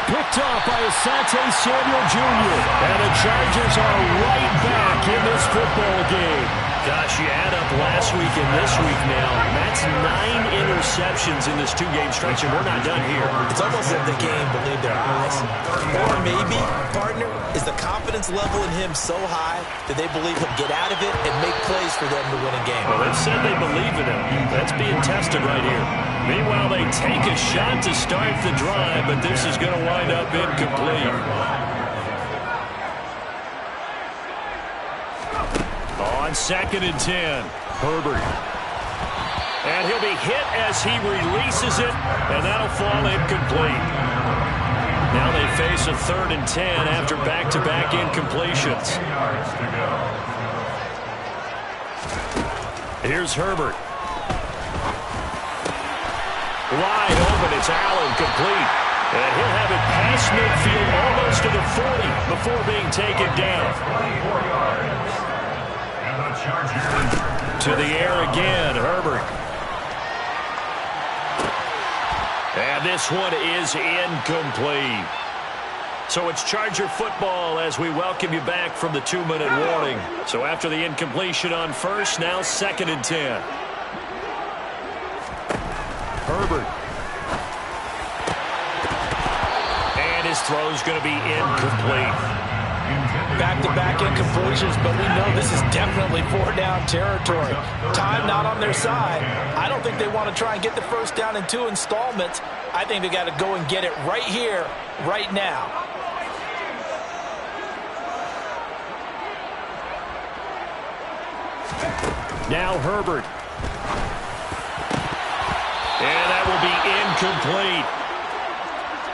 Picked off by Asante Samuel Jr. And the Chargers are right back in this football game. Gosh, you add up last week and this week now. That's 9 interceptions in this 2-game stretch, and we're not done here. It's almost as if the game believed their eyes. Or maybe, partner, is the confidence level in him so high that they believe he'll get out of it and make plays for them to win a game. Well, they've said they believe in him. That's being tested right here. Meanwhile, they take a shot to start the drive, but this is going to wind up incomplete. On 2nd and 10, Herbert. And he'll be hit as he releases it, and that'll fall incomplete. Now they face a 3rd and 10 after back-to-back incompletions. Here's Herbert. Wide open, it's Allen, complete. And he'll have it past midfield almost to the 40 before being taken down. To the air again, Herbert. And this one is incomplete. So it's Charger football as we welcome you back from the 2-minute warning. So after the incompletion on 1st, now 2nd and 10. Herbert. And his throw's going to be incomplete. Back-to-back incompletions, but we know this is definitely 4-down territory. Time not on their side. I don't think they want to try and get the first down in 2 installments. I think they got to go and get it right here, right now. Now Herbert. And that will be incomplete.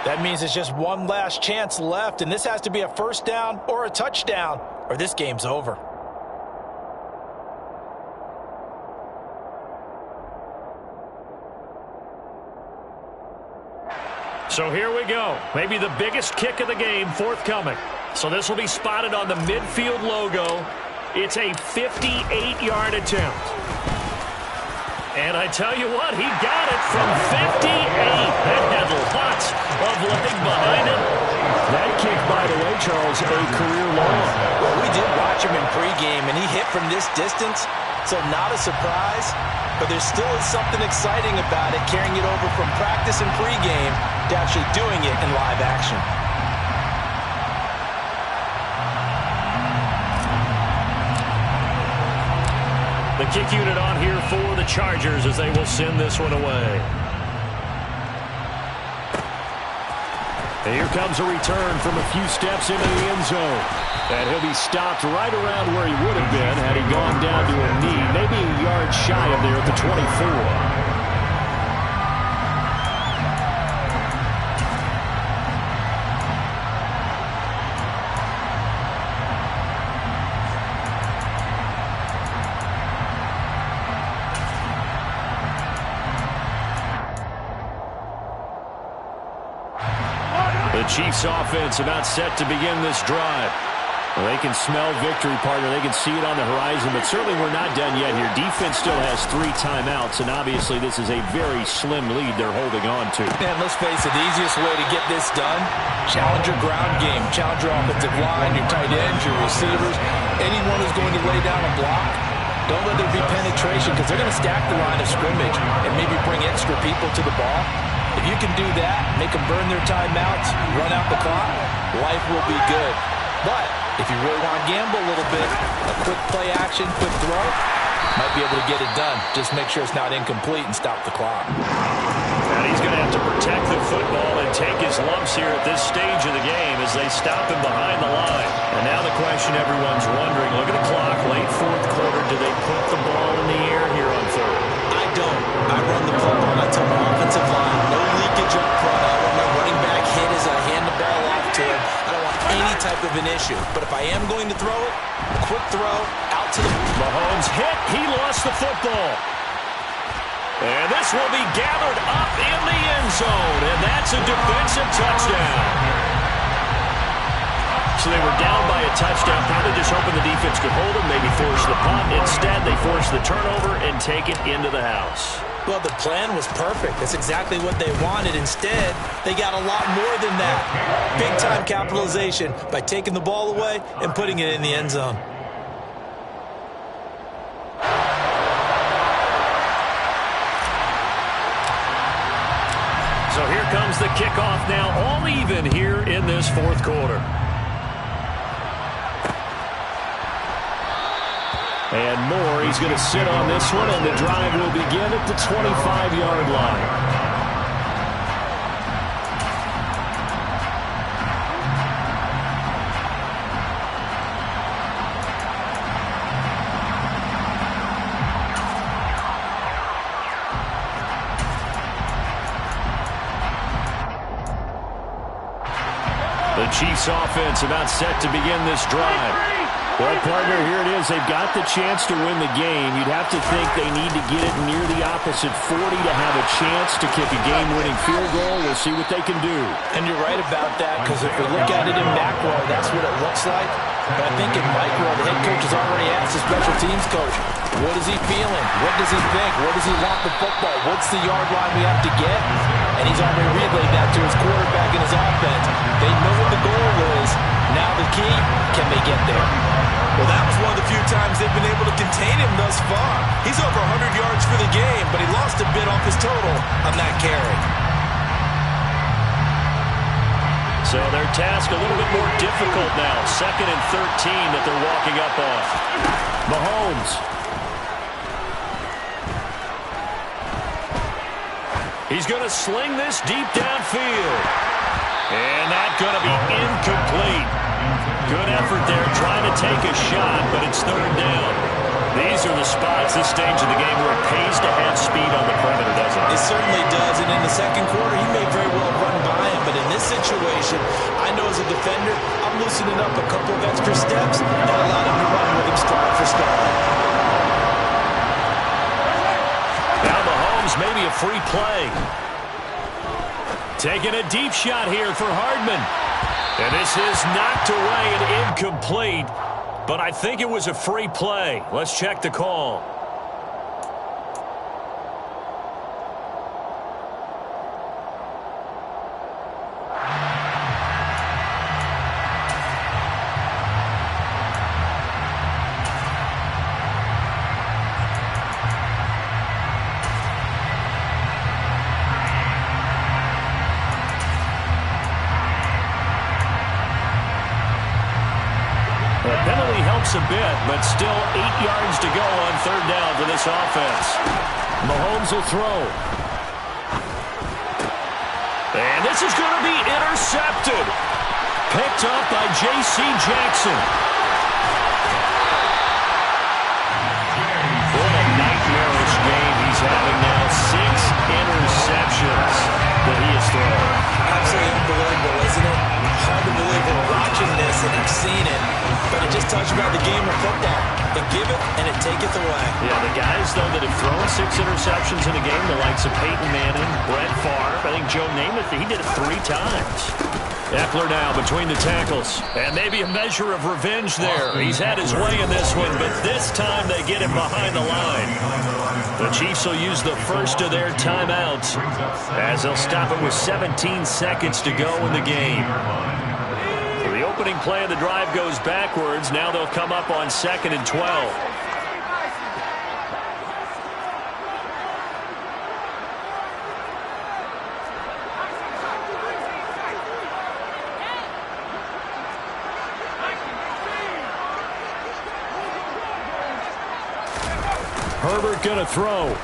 That means it's just one last chance left, and this has to be a first down or a touchdown, or this game's over. So here we go. Maybe the biggest kick of the game forthcoming. So this will be spotted on the midfield logo. It's a 58-yard attempt. And I tell you what, he got it from 58. That had lots of leg behind it. That kick, by the way, Charles, a career long. Well, we did watch him in pregame, and he hit from this distance, so not a surprise. But there still is something exciting about it, carrying it over from practice and pregame to actually doing it in live action. The kick unit on here for the Chargers as they will send this one away. And here comes a return from a few steps into the end zone. And he'll be stopped right around where he would have been had he gone down to a knee, maybe a yard shy of there at the 24. The Chiefs offense about set to begin this drive. Well, they can smell victory, partner. They can see it on the horizon, but certainly we're not done yet here. Defense still has 3 timeouts, and obviously this is a very slim lead they're holding on to. And let's face it, the easiest way to get this done, challenge your ground game. Challenge your offensive line, your tight ends, your receivers, anyone who's going to lay down a block. Don't let there be penetration because they're going to stack the line of scrimmage and maybe bring extra people to the ball. If you can do that, make them burn their timeouts, run out the clock, life will be good. But if you really want to gamble a little bit, a quick play action, quick throw, might be able to get it done. Just make sure it's not incomplete and stop the clock. And he's going to have to protect the football and take his lumps here at this stage of the game as they stop him behind the line. And now the question everyone's wondering, look at the clock, late 4th quarter, do they put the ball in the air here on 3rd? I don't. I run the football. I tell my offensive line, no leakage up front. I want my running back hit as I hand the ball off to him. I don't want any type of an issue. But if I am going to throw it, quick throw, out to the... Mahomes hit. He lost the football. And this will be gathered up in the end zone. And that's a defensive touchdown. So they were down by a touchdown, probably just hoping the defense could hold them, maybe force the punt. Instead, they forced force the turnover and take it into the house. Well, the plan was perfect. That's exactly what they wanted. Instead, they got a lot more than that. Big-time capitalization by taking the ball away and putting it in the end zone. So here comes the kickoff now, all even here in this fourth quarter. And more, he's going to sit on this one, and the drive will begin at the 25-yard line. The Chiefs offense about set to begin this drive. Well, partner, here it is. They've got the chance to win the game. You'd have to think they need to get it near the opposite 40 to have a chance to kick a game-winning field goal. We'll see what they can do. And you're right about that, because if we look at it in macro, that's what it looks like. But I think in micro, the head coach has already asked the special teams coach, what is he feeling? What does he think? Where does he want the football? What's the yard line we have to get? And he's already relayed that to his quarterback and his offense. They know what the goal is. Now the key, can they get there? Well, that was one of the few times they've been able to contain him thus far. He's over 100 yards for the game, but he lost a bit off his total on that carry. So their task a little bit more difficult now. 2nd and 13 that they're walking up on. Mahomes. He's going to sling this deep downfield. And that's going to be incomplete. Good effort there trying to take a shot, but it's 3rd down. These are the spots, this stage of the game, where it pays to have speed on the perimeter, doesn't it? It certainly does, and in the second quarter, he may very well run by him, but in this situation, I know as a defender, I'm loosening up a couple of extra steps and allowing him to run with him stride for stride. Now Mahomes, maybe a free play. Taking a deep shot here for Hardman. And this is knocked away and incomplete, but I think it was a free play. Let's check the call. A bit, but still 8 yards to go on 3rd down for this offense. Mahomes will throw. And this is going to be intercepted. Picked up by J.C. Jackson. What a nightmarish game he's having now. 6 interceptions that he has thrown. Absolutely unbelievable, isn't it? Hard to believe we're watching this and have seen it, but it just talks about the game of football. It giveth and it taketh away. Yeah, the guys, though, that have thrown 6 interceptions in a game, the likes of Peyton Manning, Brett Favre, I think Joe Namath, he did it 3 times. Eckler now between the tackles, and maybe a measure of revenge there. He's had his way in this one, but this time they get him behind the line. The Chiefs will use the first of their timeouts as they'll stop it with 17 seconds to go in the game. So the opening play of the drive goes backwards. Now they'll come up on 2nd and 12. Herbert going to throw.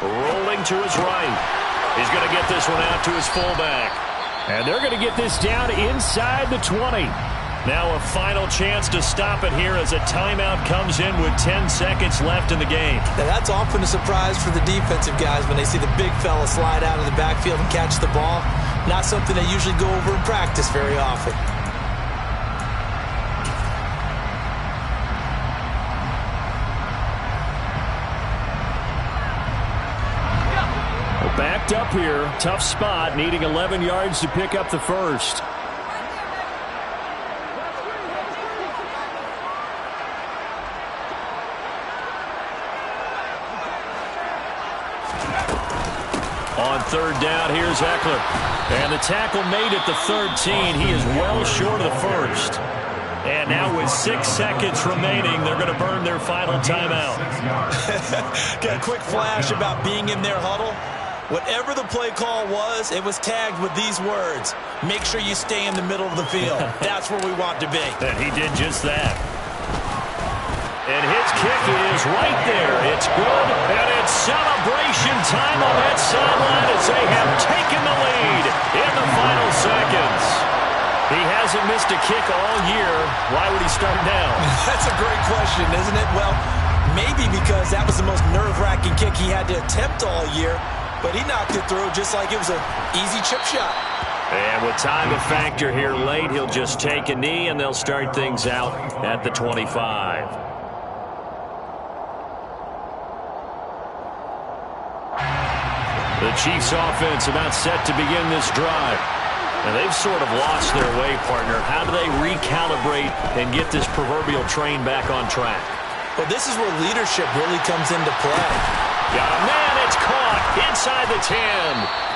Rolling to his right. He's going to get this one out to his fullback. And they're going to get this down inside the 20. Now a final chance to stop it here as a timeout comes in with 10 seconds left in the game. Now that's often a surprise for the defensive guys when they see the big fella slide out of the backfield and catch the ball. Not something they usually go over in practice very often. Backed up here, tough spot, needing 11 yards to pick up the first. On third down, here's Eckler. And the tackle made at the 13. He is well short of the first. And now with 6 seconds remaining, they're going to burn their final timeout. Got a quick flash about being in their huddle. Whatever the play call was, it was tagged with these words: make sure you stay in the middle of the field. That's where we want to be. And he did just that. And his kick is right there. It's good, and it's celebration time on that sideline as they have taken the lead in the final seconds. He hasn't missed a kick all year. Why would he start now? That's a great question, isn't it? Well, maybe because that was the most nerve-wracking kick he had to attempt all year, but he knocked it through just like it was an easy chip shot. And with time to factor here late, he'll just take a knee, and they'll start things out at the 25. The Chiefs offense about set to begin this drive. And they've sort of lost their way, partner. How do they recalibrate and get this proverbial train back on track? Well, this is where leadership really comes into play. Got a man, it's caught inside the 10.